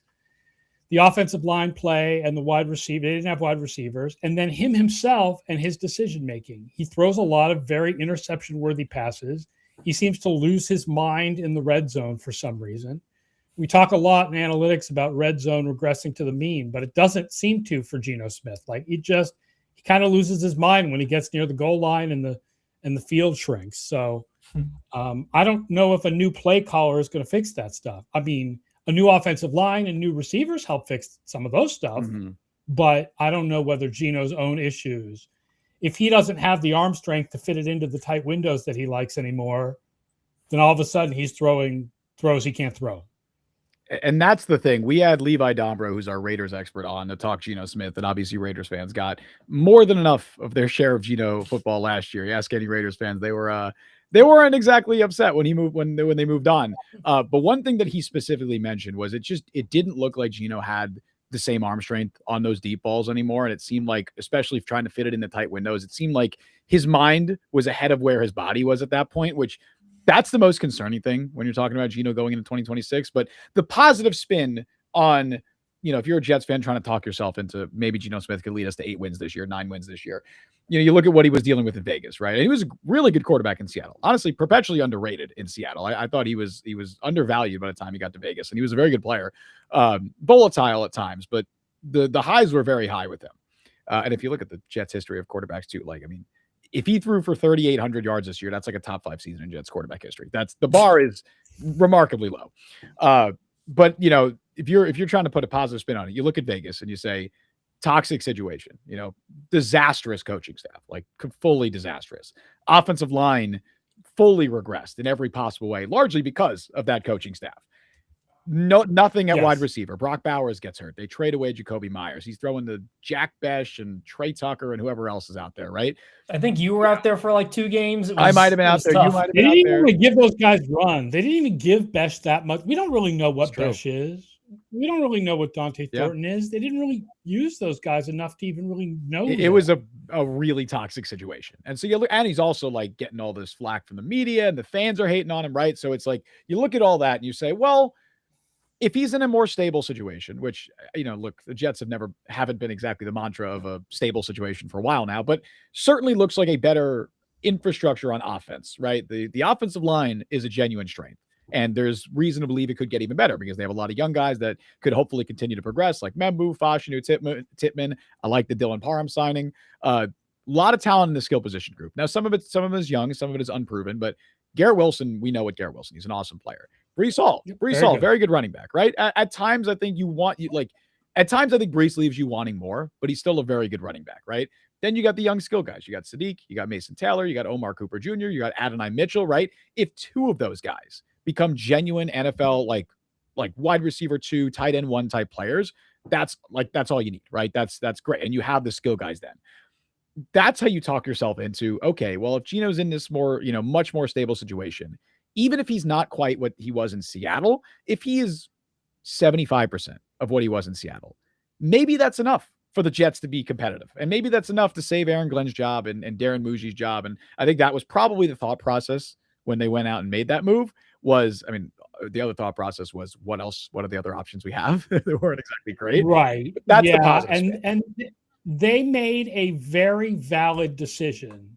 the offensive line play and the wide receiver. They didn't have wide receivers. And then him himself and his decision-making. He throws a lot of very interception-worthy passes. He seems to lose his mind in the red zone for some reason. We talk a lot in analytics about red zone regressing to the mean, but it doesn't seem to for Geno Smith. Like he kind of loses his mind when he gets near the goal line and the field shrinks. So I don't know if a new play caller is going to fix that stuff. I mean, a new offensive line and new receivers help fix some of those stuff, but I don't know whether Geno's own issues, if he doesn't have the arm strength to fit it into the tight windows that he likes anymore, then all of a sudden he's throwing throws he can't throw. And that's the thing. We had Levi Dombro, who's our Raiders expert, on to talk Geno Smith, and obviously Raiders fans got more than enough of their share of Geno football last year. You ask any Raiders fans, they weren't exactly upset when they moved on. But one thing that he specifically mentioned was it didn't look like Geno had the same arm strength on those deep balls anymore, and it seemed like, especially trying to fit it in the tight windows, it seemed like his mind was ahead of where his body was at that point, which. That's the most concerning thing when you're talking about Geno going into 2026. But the positive spin on, if you're a Jets fan trying to talk yourself into maybe Geno Smith could lead us to 8 wins this year, 9 wins this year. You look at what he was dealing with in Vegas, right? And he was a really good quarterback in Seattle. Honestly, perpetually underrated in Seattle. I thought he was undervalued by the time he got to Vegas, and he was a very good player. Volatile at times, but the highs were very high with him. And if you look at the Jets' history of quarterbacks too, if he threw for 3,800 yards this year, that's like a top 5 season in Jets quarterback history. The bar is remarkably low. But if you're trying to put a positive spin on it, you look at Vegas and you say toxic situation, disastrous coaching staff, like fully disastrous. Offensive line fully regressed in every possible way, largely because of that coaching staff. Nothing at wide receiver. Brock Bowers gets hurt. They trade away Jacoby Myers. He's throwing to Jack Besh and Trey Tucker and whoever else is out there, right? I think you were out there for like 2 games. I might have been out there. Tough. You might have been out there. They didn't even give those guys run. They didn't even give Besh that much. We don't really know what Besh is. We don't really know what Dante Thornton is. They didn't really use those guys enough to even really know. It was a really toxic situation. And so you look, and he's also like getting all this flack from the media and the fans are hating on him, right? So it's like you look at all that and you say, well, if he's in a more stable situation, which, look, the Jets haven't been exactly the mantra of a stable situation for a while now, but certainly looks like a better infrastructure on offense, right? The offensive line is a genuine strength, and there's reason to believe it could get even better because they have a lot of young guys that could hopefully continue to progress, like Membu, Fashanu, Titman. I like the Dylan Parham signing. A lot of talent in the skill position group. Now, some of it is young, some of it is unproven, but Garrett Wilson, we know what Garrett Wilson, he's an awesome player. Breece Hall, very good running back, right? At times, I think at times I think Breece leaves you wanting more, but he's still a very good running back, right? Then you got the young skill guys. You got Sadiq, you got Mason Taylor, you got Omar Cooper Jr., you got Adonai Mitchell, right? If 2 of those guys become genuine NFL, like wide receiver 2, tight end 1 type players, that's all you need, right? That's great. And you have the skill guys then. That's how you talk yourself into, okay, well, if Geno's in this more, much more stable situation, even if he's not quite what he was in Seattle, if he is 75% of what he was in Seattle, maybe that's enough for the Jets to be competitive. And maybe that's enough to save Aaron Glenn's job and Darren Muji's job. And I think that was probably the thought process when they went out and made that move the other thought process was, what are the other options we have? They weren't exactly great. Right. But that's the positive. And they made a very valid decision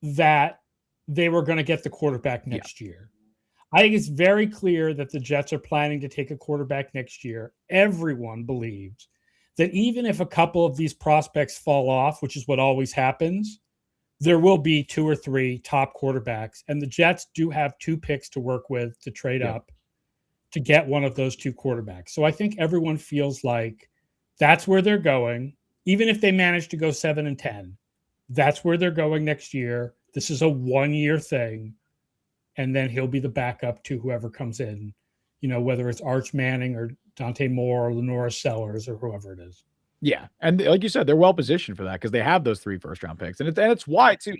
that they were going to get the quarterback next year. I think it's very clear that the Jets are planning to take a quarterback next year. Everyone believes that even if a couple of these prospects fall off, which is what always happens, there will be 2 or 3 top quarterbacks. And the Jets do have 2 picks to work with to trade up to get one of those 2 quarterbacks. So I think everyone feels like that's where they're going. Even if they manage to go 7-10, that's where they're going next year. This is a 1-year thing. And then he'll be the backup to whoever comes in, whether it's Arch Manning or Dante Moore or Lenora Sellers or whoever it is. Yeah. And like you said, they're well positioned for that because they have those 3 first-round picks. And it's why, too.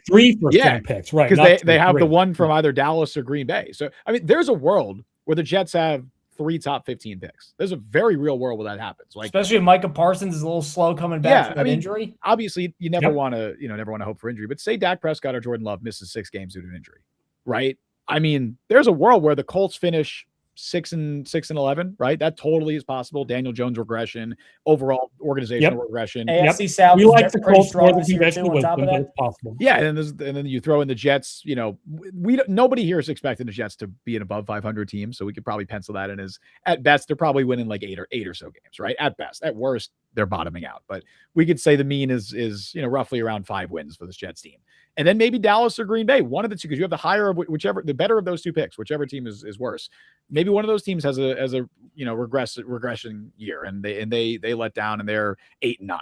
3 first-round picks, right. Because they have the one from either Dallas or Green Bay. So, there's a world where the Jets have 3 top 15 picks. There's a very real world where that happens. Like, especially if Micah Parsons is a little slow coming back from that injury. Obviously, you never want to, never want to hope for injury. But say Dak Prescott or Jordan Love misses 6 games due to an injury, right? I mean, there's a world where the Colts finish 6-11, right? That totally is possible. Daniel Jones regression, overall organizational regression. AFC South. We like the Colts more than conventional wisdom, but it's possible. Yeah, and then you throw in the Jets. Nobody here is expecting the Jets to be an above 500 team, so we could probably pencil that in as, at best, they're probably winning like eight or so games, right? At best. At worst, they're bottoming out. But we could say the mean is roughly around 5 wins for this Jets team. And then maybe Dallas or Green Bay, one of the two, because you have the higher of the better of those two picks, whichever team is worse. Maybe one of those teams has a regression year, and they let down and they're 8-9.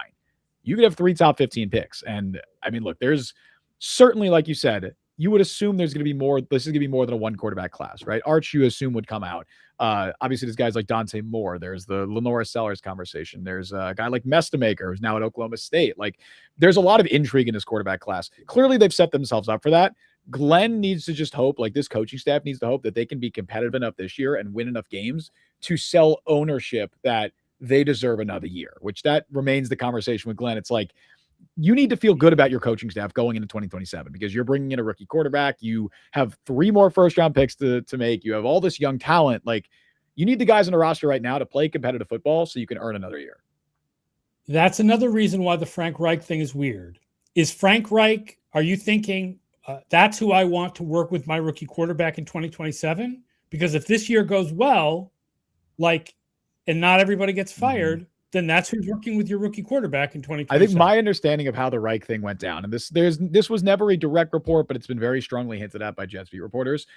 You could have 3 top 15 picks. And I mean, look, there's certainly, like you said, you would assume there's going to be more. This is going to be more than a 1 quarterback class, right? Arch, you assume, would come out. Obviously, there's guys like Dante Moore. There's the Lenora Sellers conversation. There's a guy like Mestamaker, who's now at Oklahoma State. Like, there's a lot of intrigue in this quarterback class. Clearly, they've set themselves up for that. Glenn needs to just hope, like this coaching staff needs to hope, that they can be competitive enough this year and win enough games to sell ownership that they deserve another year, which that remains the conversation with Glenn. It's like, you need to feel good about your coaching staff going into 2027 because you're bringing in a rookie quarterback. You have 3 more first-round picks to make. You have all this young talent. Like, you need the guys on the roster right now to play competitive football so you can earn another year. That's another reason why the Frank Reich thing is weird. Is Frank Reich, are you thinking that's who I want to work with my rookie quarterback in 2027? Because if this year goes well, and not everybody gets fired, then that's who's working with your rookie quarterback in 2027. I think my understanding of how the Reich thing went down, and this was never a direct report, but it's been very strongly hinted at by Jets beat reporters.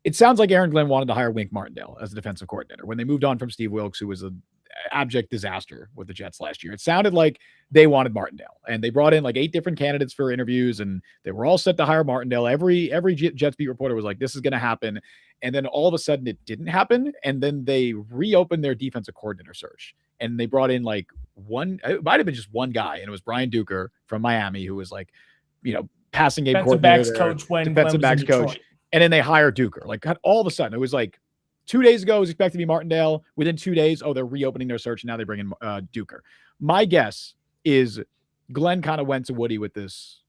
It sounds like Aaron Glenn wanted to hire Wink Martindale as a defensive coordinator when they moved on from Steve Wilkes, who was an abject disaster with the Jets last year. It sounded like they wanted Martindale, and they brought in like 8 different candidates for interviews, and they were all set to hire Martindale. Every Jets beat reporter was like, this is going to happen. And then all of a sudden it didn't happen. And then they reopened their defensive coordinator search. And they brought in like it might have been just one guy, and it was Brian Duker from Miami, who was like, passing game coordinator, defensive backs coach. And then they hired Duker. Like, all of a sudden, it was like 2 days ago, it was expected to be Martindale. Within 2 days, they're reopening their search, and now they bring in Duker. My guess is Glenn kind of went to Woody with this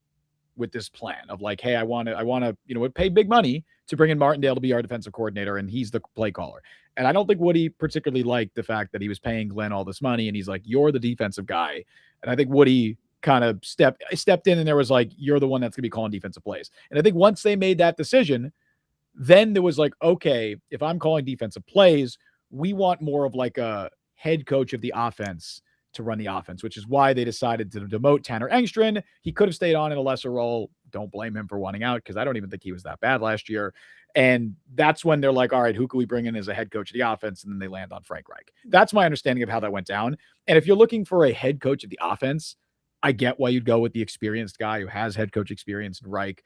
plan of like, hey, I want to, would pay big money to bring in Martindale to be our defensive coordinator, and he's the play caller. And I don't think Woody particularly liked the fact that he was paying Glenn all this money, and he's like, you're the defensive guy. And I think Woody kind of stepped in, and there was like, you're the one that's going to be calling defensive plays. And I think once they made that decision, then there was like, okay, if I'm calling defensive plays, we want more of like a head coach of the offense to run the offense, which is why they decided to demote Tanner Engstrand. He could have stayed on in a lesser role. Don't blame him for wanting out, because I don't even think he was that bad last year. And that's when they're like, all right, who can we bring in as a head coach of the offense? And then they land on Frank Reich. That's my understanding of how that went down. And if you're looking for a head coach of the offense, I get why you'd go with the experienced guy who has head coach experience in Reich,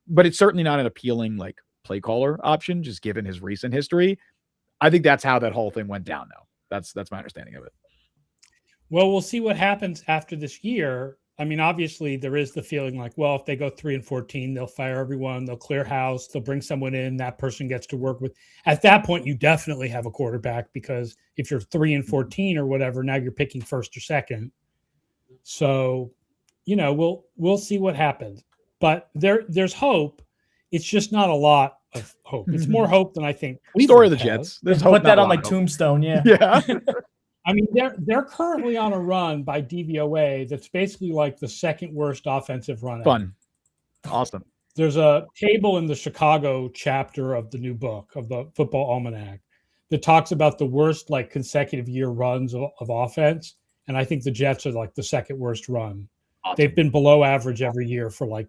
but it's certainly not an appealing like play caller option, just given his recent history. I think that's how that whole thing went down, though. That's my understanding of it. Well, we'll see what happens after this year. I mean, obviously, there is the feeling like, well, if they go 3-14, they'll fire everyone, they'll clear house, they'll bring someone in, that person gets to work with. At that point, you definitely have a quarterback, because if you're 3-14 or whatever, now you're picking first or second. So, we'll see what happens. But there's hope. It's just not a lot of hope. It's more hope than I think. Story of the Jets. There's hope. Put that on my tombstone. Yeah. Yeah. I mean, they're currently on a run by DVOA that's basically like the second worst offensive run. Fun. Awesome. There's a table in the Chicago chapter of the new book of the Football Almanac that talks about the worst like consecutive year runs of offense. And I think the Jets are like the second worst run. Awesome. They've been below average every year for like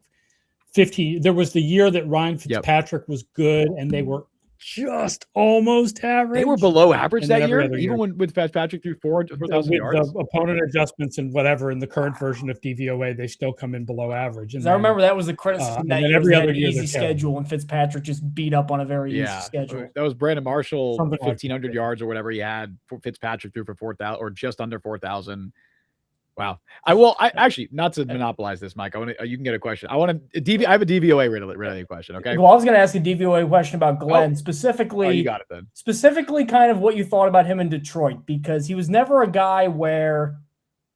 50. There was the year that Ryan Fitzpatrick was good, and they were just almost average. They were below average that year, even when with Fitzpatrick threw 4,000 yards. The opponent adjustments and whatever in the current version of DVOA, they still come in below average. And I remember that was the criticism that year. Every other year, easy schedule, and Fitzpatrick just beat up on a very easy schedule. That was Brandon Marshall, 1,500 yards or whatever he had. Fitzpatrick threw for 4,000 or just under 4,000. Wow. I actually, not to monopolize this, Mike. You can get a question. I have a DVOA related question. Okay. Well, I was going to ask a DVOA question about Glenn specifically. Oh, you got it then. Specifically, kind of what you thought about him in Detroit, because he was never a guy where,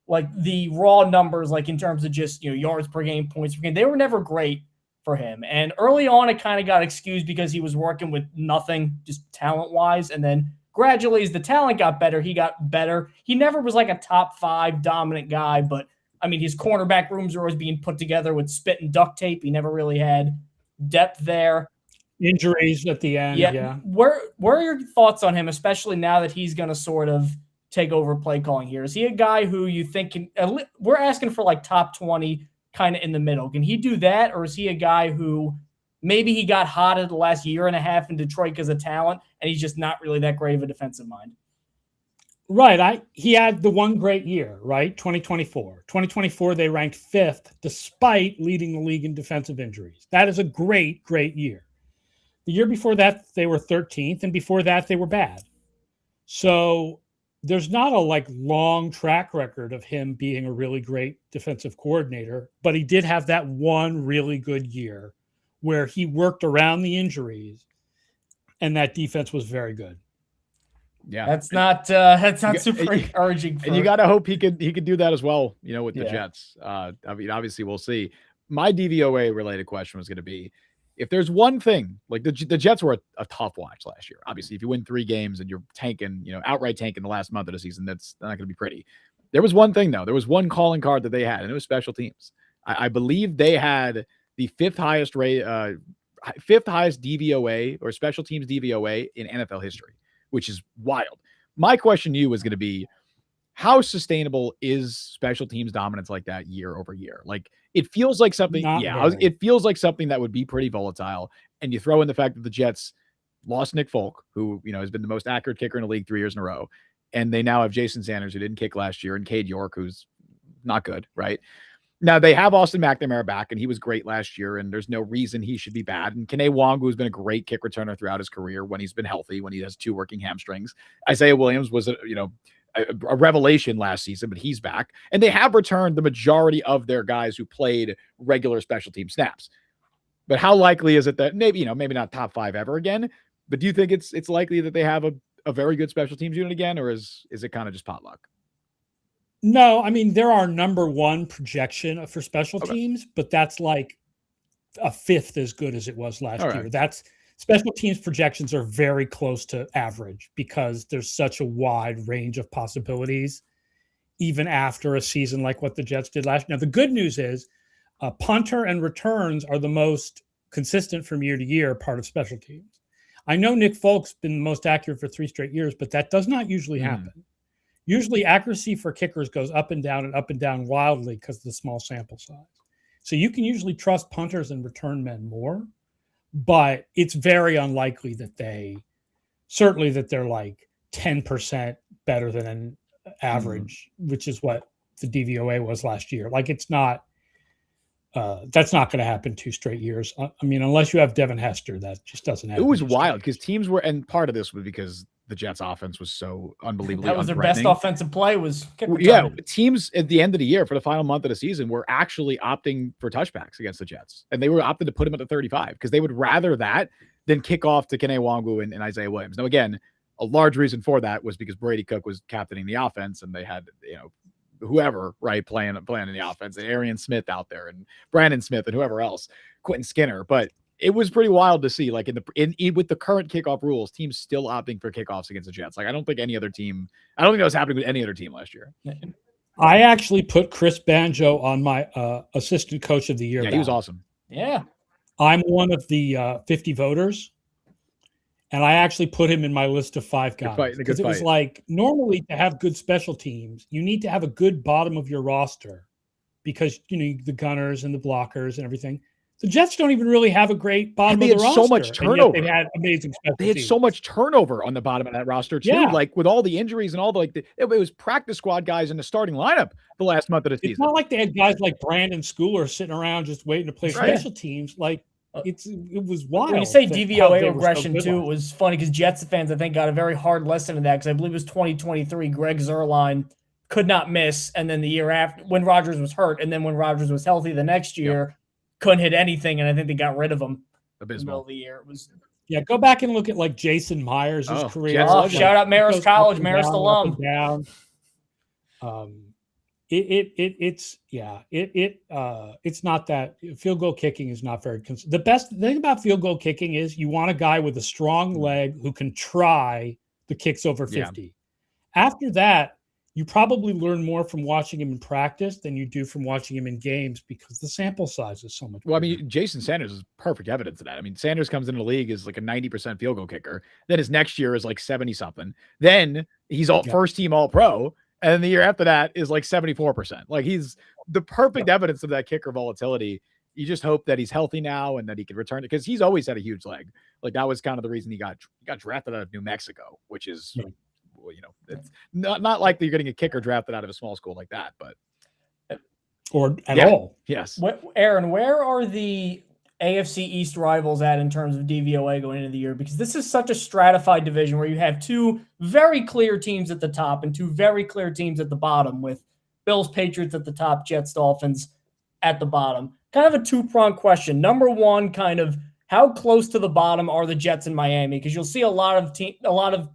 like, the raw numbers, like in terms of just yards per game, points per game, they were never great for him. And early on, it kind of got excused because he was working with nothing, just talent wise, and then gradually, as the talent got better, he got better. He never was like a top 5 dominant guy, but I mean, his cornerback rooms were always being put together with spit and duct tape. He never really had depth there. Injuries at the end. Yeah. Where are your thoughts on him, especially now that he's going to sort of take over play calling here? Is he a guy who you think can, we're asking for like top 20 kind of in the middle. Can he do that? Or is he a guy who maybe he got hot in the last year and a half in Detroit because of talent, and he's just not really that great of a defensive mind? Right. He had the one great year, right? 2024. 2024, they ranked 5th despite leading the league in defensive injuries. That is a great, great year. The year before that, they were 13th, and before that, they were bad. So there's not a long track record of him being a really great defensive coordinator, but he did have that one really good year where he worked around the injuries, and that defense was very good. Yeah, that's not super encouraging. And you got to hope he could do that as well. With the Jets. I mean, obviously, we'll see. My DVOA related question was going to be, if there's one thing, like the Jets were a tough watch last year. Obviously, if you win 3 games and you're tanking, outright tanking the last month of the season, that's not going to be pretty. There was one thing though. There was one calling card that they had, and it was special teams. I believe they had the 5th highest DVOA or special teams DVOA in NFL history, which is wild. My question to you is going to be, how sustainable is special teams dominance like that year over year? Like, it feels like something, it feels like something that would be pretty volatile. And you throw in the fact that the Jets lost Nick Folk, who, has been the most accurate kicker in the league 3 years in a row. And they now have Jason Sanders, who didn't kick last year, and Cade York, who's not good, right? Now, they have Austin McNamara back, and he was great last year, and there's no reason he should be bad. And Kene Nwangwu has been a great kick returner throughout his career when he's been healthy, when he has 2 working hamstrings. Isaiah Williams was a revelation last season, but he's back. And they have returned the majority of their guys who played regular special team snaps. But how likely is it that maybe not top 5 ever again, but do you think it's likely that they have a very good special teams unit again, or is it kind of just potluck? No, I mean, they're our number 1 projection for special teams, but that's like a 5th as good as it was last year. That's special teams projections are very close to average because there's such a wide range of possibilities, even after a season like what the Jets did last year. Now, the good news is punter and returns are the most consistent from year to year part of special teams. I know Nick Folk's been the most accurate for 3 straight years, but that does not usually happen. Usually accuracy for kickers goes up and down wildly because of the small sample size. So you can usually trust punters and return men more, but it's very unlikely that they're like 10% better than an average, which is what the DVOA was last year. Like, it's not, that's not going to happen 2 straight years. I mean, unless you have Devin Hester, that just doesn't happen. It was wild because teams were, and part of this was because the Jets offense was so unbelievably that was their best offensive play was kick return. Yeah, teams at the end of the year for the final month of the season were actually opting for touchbacks against the Jets, and they were opting to put him at the 35 because they would rather that than kick off to Kene Nwangwu and Isaiah Williams. Now, again, a large reason for that was because Brady Cook was captaining the offense, and they had whoever playing in the offense, and Aaron Smith out there, and Brandon Smith, and whoever else, Quentin Skinner, but. It was pretty wild to see, like with the current kickoff rules, teams still opting for kickoffs against the Jets. Like, I don't think that was happening with any other team last year. I actually put Chris Banjo on my assistant coach of the year. Yeah, he was awesome. Yeah. I'm one of the 50 voters, and I actually put him in my list of 5 guys. Because it was like, normally to have good special teams, you need to have a good bottom of your roster because, the gunners and the blockers and everything. The Jets don't even really have a great bottom of the roster. So much turnover. They had amazing special They had teams. so much turnover on the bottom of that roster too. Yeah. Like, with all the injuries and all the it was practice squad guys in the starting lineup the last month of the season. It's not like they had guys like Brandon Schooler sitting around just waiting to play special teams. Like, it was wild. When you say DVOA regression too, it was funny because Jets fans, I think, got a very hard lesson in that because I believe it was 2023. Greg Zuerlein could not miss, and then the year after when Rodgers was hurt, and then when Rodgers was healthy the next year, couldn't hit anything, and I think they got rid of him in the middle of the year. It was go back and look at like Jason Myers' career. Shout out Marist College, Marist alum. It's not that field goal kicking is not very the best thing about field goal kicking is you want a guy with a strong leg who can try the kicks over 50. After that, you probably learn more from watching him in practice than you do from watching him in games because the sample size is so much bigger. Well, I mean, Jason Sanders is perfect evidence of that. I mean, Sanders comes into the league as like a 90% field goal kicker. Then his next year is like 70 something. Then he's first team all pro. And then the year after that is like 74%. Like he's the perfect evidence of that kicker volatility. You just hope that he's healthy now and that he can return it because he's always had a huge leg. Like that was kind of the reason he got drafted out of New Mexico, which is, well, you know, it's not likely you're getting a kicker drafted out of a small school like that, but or at all. Yes. Aaron, where are the AFC East rivals at in terms of DVOA going into the year? Because this is such a stratified division where you have two very clear teams at the top and two very clear teams at the bottom, with Bills, Patriots at the top, Jets, Dolphins at the bottom. Kind of a two-pronged question. Number one, kind of how close to the bottom are the Jets in Miami? Because you'll see a lot of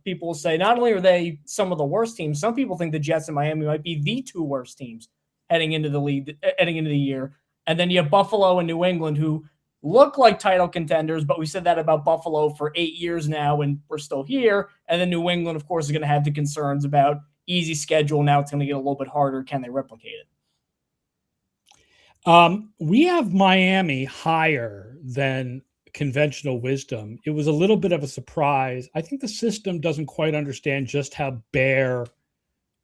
people will say not only are they some of the worst teams, some people think the Jets in Miami might be the two worst teams heading into the year. And then you have Buffalo and New England, who look like title contenders, but we said that about Buffalo for 8 years now, and we're still here. And then New England, of course, is going to have the concerns about easy schedule. Now it's going to get a little bit harder. Can they replicate it? We have Miami higher than conventional wisdom. It was a little bit of a surprise. I think the system doesn't quite understand just how bare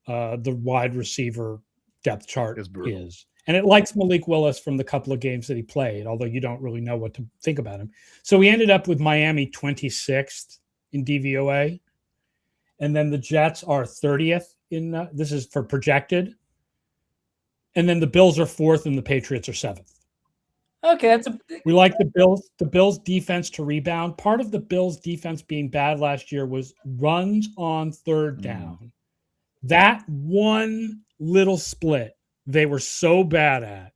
the wide receiver depth chart is. And it likes Malik Willis from the couple of games that he played, although you don't really know what to think about him. So we ended up with Miami 26th in DVOA. And then the Jets are 30th in this is for projected. And then the Bills are 4th and the Patriots are 7th. Okay, we like the Bills defense to rebound. Part of the Bills defense being bad last year was runs on third down. That one little split they were so bad at.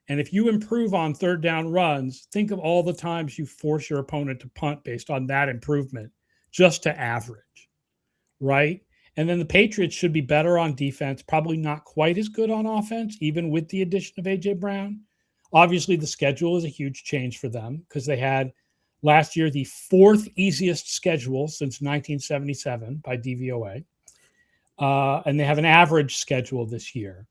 And if you improve on third down runs, think of all the times you force your opponent to punt based on that improvement just to average, right? And then the Patriots should be better on defense, probably not quite as good on offense, even with the addition of A.J. Brown. Obviously, the schedule is a huge change for them because they had last year the 4th easiest schedule since 1977 by DVOA. And they have an average schedule this year.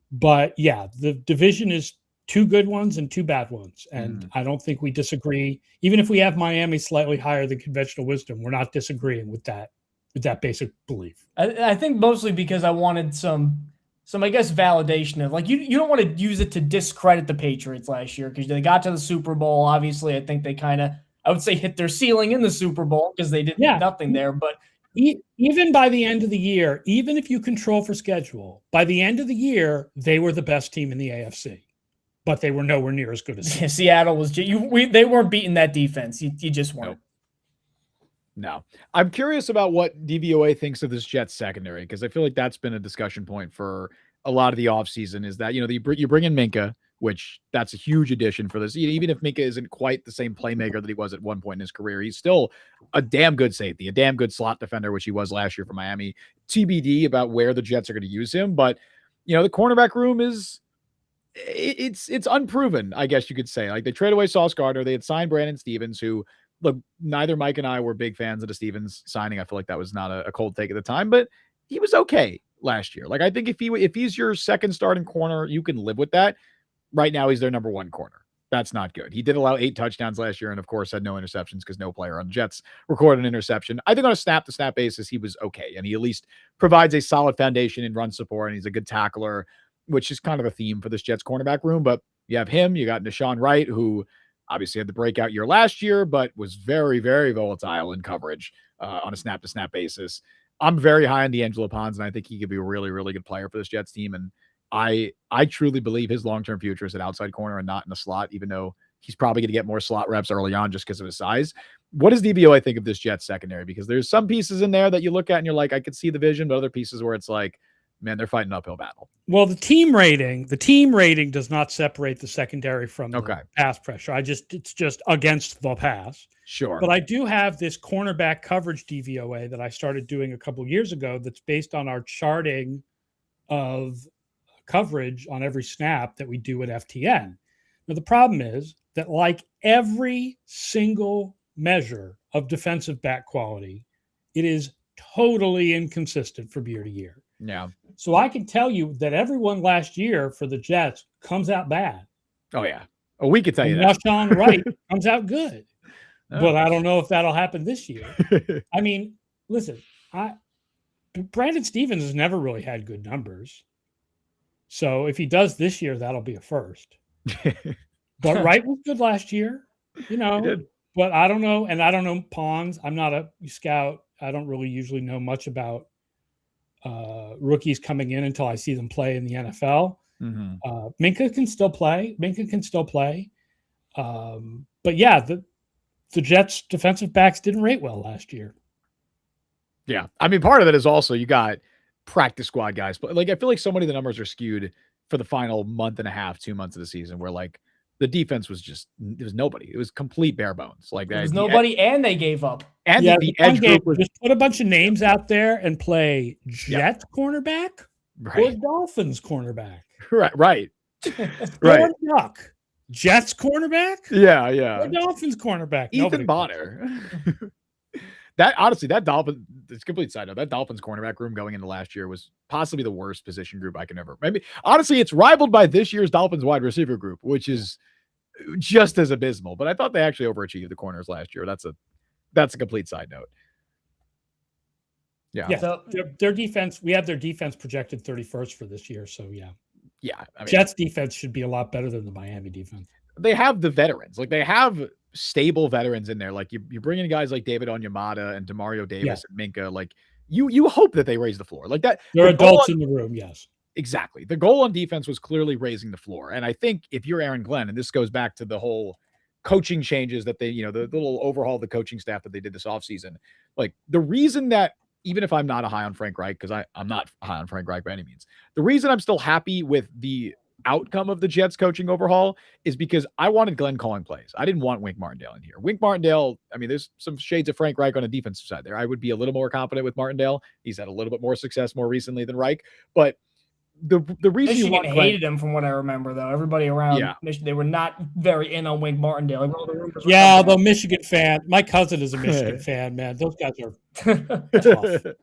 But yeah, the division is 2 good ones and 2 bad ones. And I don't think we disagree. Even if we have Miami slightly higher than conventional wisdom, we're not disagreeing with that basic belief. I think mostly because I wanted some I guess validation of like you don't want to use it to discredit the Patriots last year because they got to the Super Bowl. Obviously, I think they kind of, I would say, hit their ceiling in the Super Bowl because they did nothing there. But even by the end of the year, even if you control for schedule, by the end of the year, they were the best team in the AFC, but they were nowhere near as good as Seattle was. They weren't beating that defense. You just weren't. No. I'm curious about what DVOA thinks of this Jets secondary, because I feel like that's been a discussion point for a lot of the offseason is that, you know, you bring in Minka, which that's a huge addition for this. Even if Minka isn't quite the same playmaker that he was at one point in his career, he's still a damn good safety, a damn good slot defender, which he was last year for Miami. TBD about where the Jets are going to use him. But, you know, the cornerback room is, it's unproven, I guess you could say. Like they traded away Sauce Gardner. They had signed Brandon Stevens, who, look, neither Mike and I were big fans of the Stevens signing. I feel like that was not a cold take at the time, but he was okay last year. Like I think if he's your second starting corner, you can live with that. Right now, he's their number 1 corner. That's not good. He did allow 8 touchdowns last year, and of course had no interceptions because no player on the Jets recorded an interception. I think on a snap-to-snap basis, he was okay, and he at least provides a solid foundation in run support, and he's a good tackler, which is kind of a theme for this Jets cornerback room. But you have him, you got Deshaun Wright, who obviously had the breakout year last year, but was very, very volatile in coverage on a snap-to-snap basis. I'm very high on D'Angelo Ponds, and I think he could be a really, really good player for this Jets team. And I truly believe his long-term future is at outside corner and not in the slot, even though he's probably going to get more slot reps early on just because of his size. What does DVOA think of this Jets secondary? Because there's some pieces in there that you look at and you're like, I could see the vision, but other pieces where it's like, man, they're fighting an uphill battle. Well, the team rating does not separate the secondary from the pass pressure. It's just against the pass. Sure. But I do have this cornerback coverage DVOA that I started doing a couple of years ago that's based on our charting of coverage on every snap that we do at FTN. Now, the problem is that like every single measure of defensive back quality, it is totally inconsistent from year to year. Yeah. So I can tell you that everyone last year for the Jets comes out bad. Oh, yeah. Oh, we could tell you that. Rashawn Wright comes out good. But I don't know if that'll happen this year. I mean, listen, Brandon Stevens has never really had good numbers. So if he does this year, that'll be a first. But Wright was good last year, but I don't know. And I don't know Pons. I'm not a scout. I don't really usually know much about rookies coming in until I see them play in the NFL. Mm-hmm. Minka can still play. But yeah, the Jets defensive backs didn't rate well last year. Yeah. I mean, part of it is also you got practice squad guys, but like, I feel like so many of the numbers are skewed for the final month and a half, 2 months of the season where like the defense was it was nobody. It was complete bare bones. Like there was nobody and they gave up. And the edge group was just put a bunch of names out there and play Jets cornerback or Dolphins cornerback. Right. Duck. Jets cornerback? Yeah. Or Dolphins cornerback. Ethan Bonner. That Dolphins, it's complete side note. That Dolphins cornerback room going into last year was possibly the worst position group I can ever. Maybe honestly, it's rivaled by this year's Dolphins wide receiver group, which is just as abysmal. But I thought they actually overachieved the corners last year. That's a complete side note. Yeah. So their defense, we have their defense projected 31st for this year. So yeah. Yeah. I mean, Jets defense should be a lot better than the Miami defense. They have the veterans. Like they have stable veterans in there. Like you bring in guys like David Onyemata and Demario Davis and Minka. Like you hope that they raise the floor. Like that. They're adults in the room. Yes. Exactly. The goal on defense was clearly raising the floor. And I think if you're Aaron Glenn, and this goes back to the whole coaching changes that they, the little overhaul of the coaching staff that they did this offseason, like the reason that even if I'm not a high on Frank Reich, because I'm not high on Frank Reich by any means, the reason I'm still happy with the outcome of the Jets coaching overhaul is because I wanted Glenn calling plays. I didn't want Wink Martindale in here. Wink Martindale, I mean, there's some shades of Frank Reich on the defensive side there. I would be a little more confident with Martindale. He's had a little bit more success more recently than Reich, but the reason Michigan you want Glenn, hated him from what I remember, though. Everybody around Michigan, they were not very in on Wink Martindale. Although Michigan fan, my cousin is a Michigan fan, man. Those guys are tough.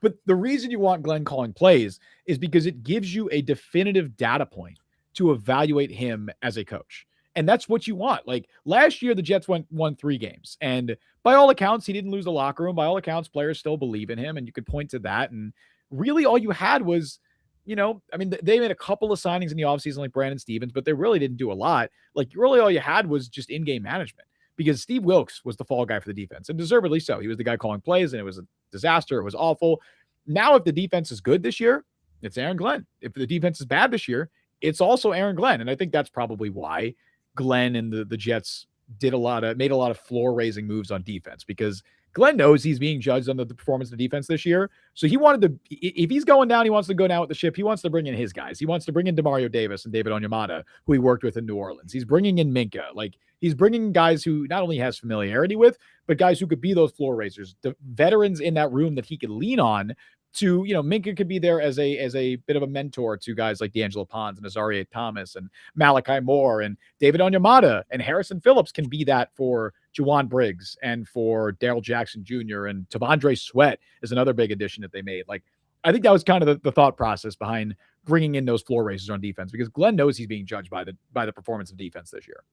But the reason you want Glenn calling plays is because it gives you a definitive data point to evaluate him as a coach. And that's what you want. Like last year, the Jets won 3 games. And by all accounts, he didn't lose the locker room. By all accounts, players still believe in him. And you could point to that. And really all you had was, I mean, they made a couple of signings in the offseason like Brandon Stevens, but they really didn't do a lot. Like really all you had was just in-game management because Steve Wilkes was the fall guy for the defense and deservedly so. He was the guy calling plays and it was a disaster. It was awful. Now, if the defense is good this year, it's Aaron Glenn. If the defense is bad this year, it's also Aaron Glenn. And I think that's probably why Glenn and the Jets made a lot of floor raising moves on defense because Glenn knows he's being judged on the performance of the defense this year. So he wanted to, if he's going down, he wants to go down with the ship. He wants to bring in his guys. He wants to bring in Demario Davis and David Onyemata, who he worked with in New Orleans. He's bringing in Minka. Like he's bringing guys who not only has familiarity with, but guys who could be those floor raisers, the veterans in that room that he could lean on to, Minka could be there as a bit of a mentor to guys like D'Angelo Pons and Azaria Thomas and Malachi Moore and David Onyemata and Harrison Phillips can be that for Juwan Briggs and for Darrell Jackson Jr. and Tavondre Sweat is another big addition that they made. Like, I think that was kind of the thought process behind bringing in those floor raisers on defense because Glenn knows he's being judged by the performance of defense this year.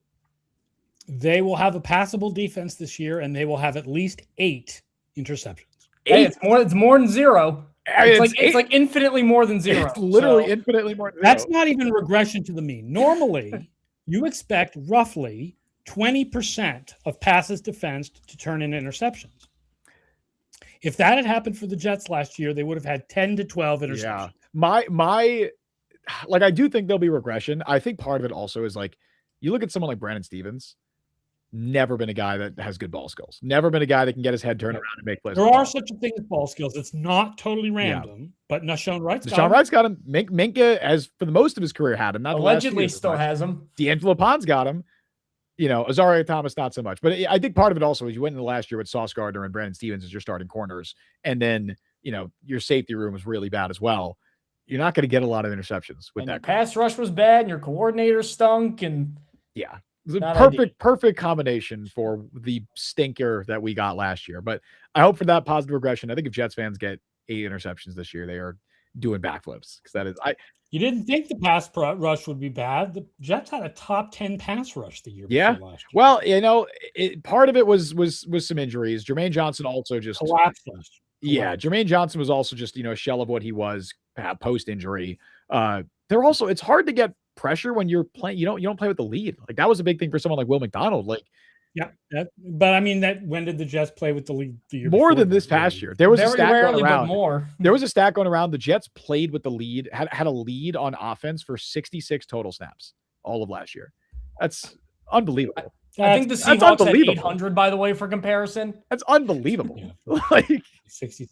They will have a passable defense this year and they will have at least 8 interceptions. Hey, it's more than 0. It's like infinitely more than 0. It's literally infinitely more than 0. That's not even regression to the mean. Normally, you expect roughly 20% of passes defensed to turn into interceptions. If that had happened for the Jets last year, they would have had 10 to 12 interceptions. Yeah. My I do think there'll be regression. I think part of it also is like, you look at someone like Brandon Stevens, never been a guy that has good ball skills. Never been a guy that can get his head turned around and make plays. There are such a thing as ball skills. It's not totally random, but Nashawn Wright's got him. Minka, as for the most of his career, had him. Not allegedly still has him. D'Angelo Pond's got him. Azaria Thomas, not so much. But I think part of it also is you went into last year with Sauce Gardner and Brandon Stevens as your starting corners. And then, your safety room was really bad as well. You're not going to get a lot of interceptions with that. Pass rush was bad and your coordinator stunk. And yeah, it was a perfect combination for the stinker that we got last year. But I hope for that positive regression. I think if Jets fans get 8 interceptions this year, they are doing backflips, because that is You didn't think the pass rush would be bad. The Jets had a top 10 pass rush the year before last year. Well, part of it was some injuries. Jermaine Johnson also just collapsed. Yeah, Jermaine Johnson was also just a shell of what he was post injury. It's hard to get pressure when you're playing. You don't play with the lead. Like, that was a big thing for someone like Will McDonald. Like, yeah, but I mean, when did the Jets play with the lead the year more before? than this past year? There was a stat going around. More. There was a stat going around. The Jets played with the lead, had a lead on offense for 66 total snaps all of last year. That's unbelievable. I think the Seahawks had 800, by the way, for comparison. That's unbelievable. Yeah. Like 66.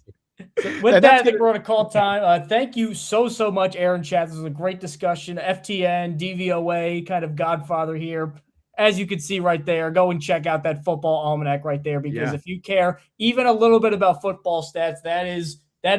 So with that, I think we're on a call time. Thank you so much, Aaron Schatz. This was a great discussion. FTN, DVOA, kind of godfather here. As you can see right there, go and check out that football almanac right there, because if you care even a little bit about football stats, that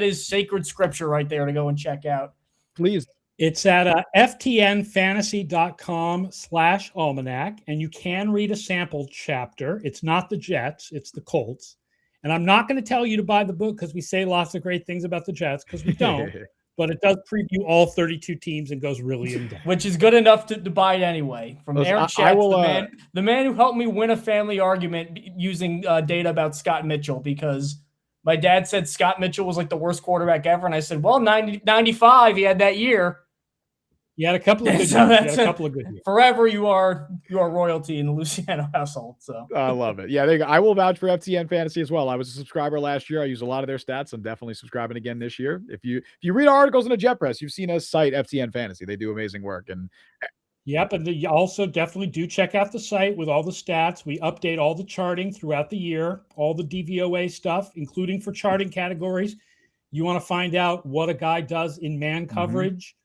is sacred scripture right there to go and check out. Please. It's at ftnfantasy.com/almanac, and you can read a sample chapter. It's not the Jets, it's the Colts. And I'm not going to tell you to buy the book because we say lots of great things about the Jets, because we don't. But it does preview all 32 teams and goes really in depth. Which is good enough to buy it anyway. From Aaron Schatz, the man who helped me win a family argument using data about Scott Mitchell, because my dad said Scott Mitchell was like the worst quarterback ever. And I said, well, 95, he had that year. You had a couple of good years. Forever, you are royalty in the Luciano household. So I love it. Yeah, I will vouch for FTN Fantasy as well. I was a subscriber last year. I used a lot of their stats. I'm definitely subscribing again this year. If you read our articles in the Jet Press, you've seen us cite FTN Fantasy. They do amazing work. And yep, and you also definitely do check out the site with all the stats. We update all the charting throughout the year, all the DVOA stuff, including for charting categories. You want to find out what a guy does in man coverage.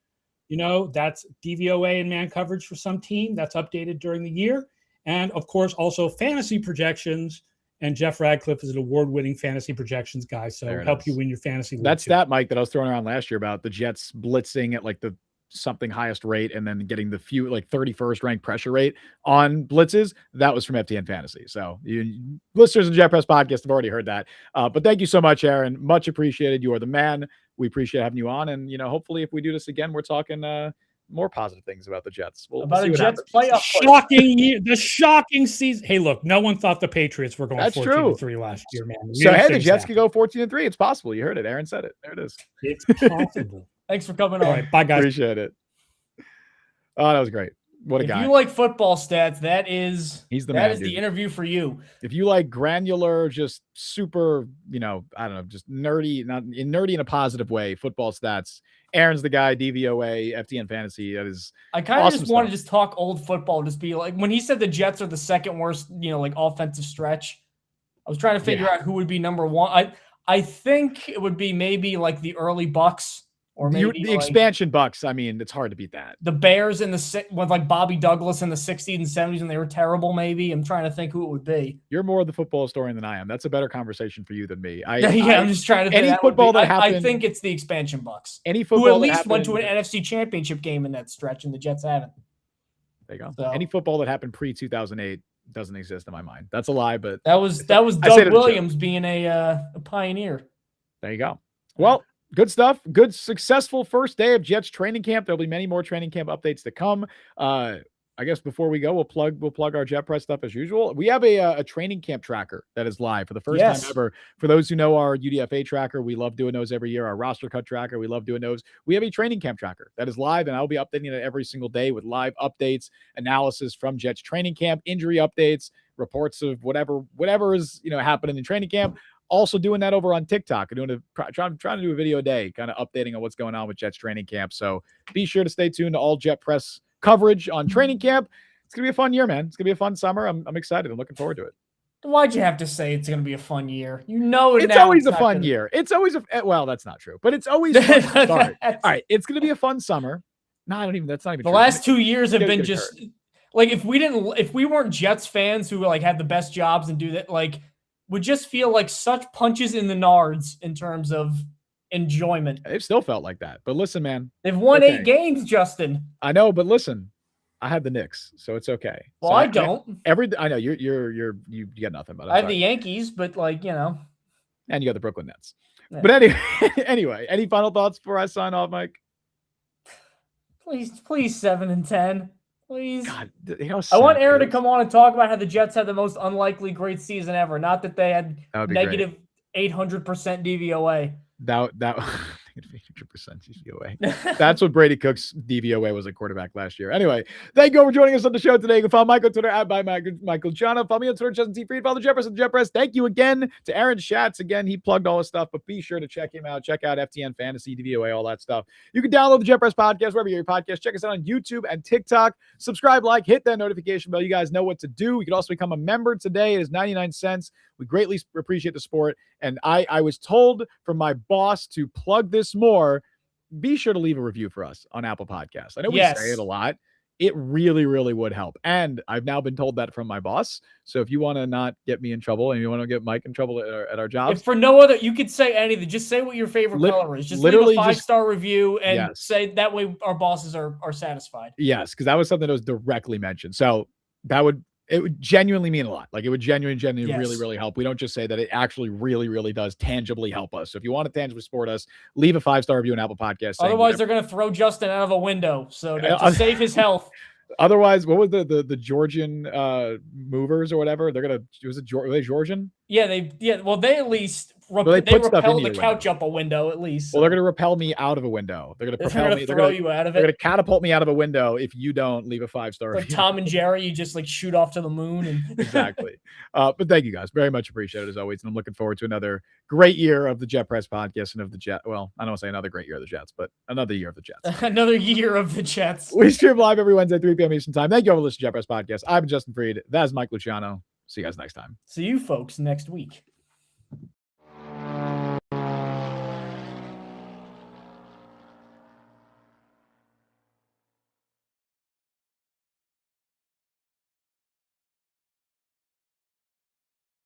That's DVOA and man coverage for some team. That's updated during the year. And, of course, also fantasy projections. And Jeff Radcliffe is an award-winning fantasy projections guy, so he'll help you win your fantasy league. That's that, Mike, that I was throwing around last year about the Jets blitzing at like the something highest rate and then getting the 31st ranked pressure rate on blitzes. That was from FTN Fantasy. So you listeners of the Jet Press podcast have already heard that. But thank you so much, Aaron. Much appreciated. You are the man. We appreciate having you on. And, hopefully if we do this again, we're talking more positive things about the Jets. We'll see a Jets playoff. The shocking season. Hey, look, no one thought the Patriots were going 14-3 last year, man. So, hey, the Jets could go 14-3. It's possible. You heard it. Aaron said it. There it is. It's possible. Thanks for coming on. All right, bye, guys. Appreciate it. Oh, that was great. What a guy. If you like football stats, he's the man. That is dude. The interview for you. If you like granular, just super, I don't know, just nerdy, nerdy in a positive way, football stats, Aaron's the guy. DVOA, FTN Fantasy. That is I kind of just want to just talk old football, just be like, when he said the Jets are the second worst, like offensive stretch, I was trying to figure out who would be number one. I think it would be maybe like the early Bucks. Or maybe the expansion Bucks. I mean, it's hard to beat that. The Bears with like Bobby Douglas in the 60s and 70s, and they were terrible. Maybe I'm trying to think who it would be. You're more of the football historian than I am. That's a better conversation for you than me. I'm just trying to think. Any football that happened. I think it's the expansion Bucks. Any football who at least went to an NFC Championship game in that stretch, and the Jets haven't. There you go. So, any football that happened pre-2008 doesn't exist in my mind. That's a lie, but that was Doug Williams being a pioneer. There you go. Well. Good stuff. Good, successful first day of Jets training camp. There'll be many more training camp updates to come. I guess before we go, we'll plug our Jet Press stuff as usual. We have a training camp tracker that is live for the first time ever. For those who know our UDFA tracker, we love doing those every year. Our roster cut tracker, we love doing those. We have a training camp tracker that is live, and I'll be updating it every single day with live updates, analysis from Jets training camp, injury updates, reports of whatever is happening in training camp. Also doing that over on TikTok. Trying to do a video a day, kind of updating on what's going on with Jets training camp. So be sure to stay tuned to all Jet Press coverage on training camp. It's going to be a fun year, man. It's going to be a fun summer. I'm excited. I'm looking forward to it. Why'd you have to say it's going to be a fun year? You know, it's always a fun year. It's always well, that's not true, but it's always fun to start. All right, it's going to be a fun summer. No, that's not even the true. last 2 years have been just like if we weren't Jets fans who like had the best jobs and do that, like would just feel like such punches in the nards in terms of enjoyment. They've still felt like that, but listen, man, they've won 8 games, Justin. I know, but listen. I had the Knicks, so it's okay. Well, so I don't. I know you got nothing, but I have the Yankees, but like and you got the Brooklyn Nets. Yeah. But anyway, any final thoughts before I sign off, Mike? Please 7-10, please. God, I want Aaron to come on and talk about how the Jets had the most unlikely great season ever. Not that they had negative 800% DVOA. That 800% DVOA. That's what Brady Cook's DVOA was at quarterback last year. Anyway, thank you for joining us on the show today. You can follow Mike on Twitter at Mike Luciano. Follow me on Twitter, Justin T. Fried. Follow the Jetpress at Jetpress. Thank you again to Aaron Schatz. Again, he plugged all his stuff, but be sure to check him out. Check out FTN Fantasy, DVOA, all that stuff. You can download the Jetpress podcast wherever you get your podcast. Check us out on YouTube and TikTok. Subscribe, hit that notification bell. You guys know what to do. You can also become a member today. It is 99 cents. We greatly appreciate the support. And I was told from my boss to plug this more. Be sure to leave a review for us on Apple Podcasts. I know we say it a lot. It really, really would help. And I've now been told that from my boss. So if you want to not get me in trouble and you want to get Mike in trouble at our jobs. If for no other, you could say anything. Just say what your favorite color is. Just literally leave a 5-star review and say that way our bosses are satisfied. Yes, because that was something that was directly mentioned. So it would genuinely mean a lot. Like it would genuinely really, really help. We don't just say that. It actually really, really does tangibly help us. So if you want to tangibly support us, leave a 5-star review on Apple Podcasts. Otherwise, they're going to throw Justin out of a window. So to save his health. Otherwise, what was the Georgian movers or whatever? Were they Georgian? Yeah, well, they at least they repel the couch up a window at least. Well, they're going to repel me out of a window. They're going to propel me. Throw you out of it. They're going to catapult me out of a window if you don't leave a 5-star review. Like Tom and Jerry, you just like shoot off to the moon. And exactly. But thank you guys. Very much appreciated as always. And I'm looking forward to another great year of the Jet Press podcast and of the Jet. Well, I don't want to say another great year of the Jets, but another year of the Jets. Another year of the Jets. We stream live every Wednesday, 3 p.m. Eastern time. Thank you all for listening to Jet Press podcast. I've been Justin Fried. That's Mike Luciano. See you guys next time. See you folks next week.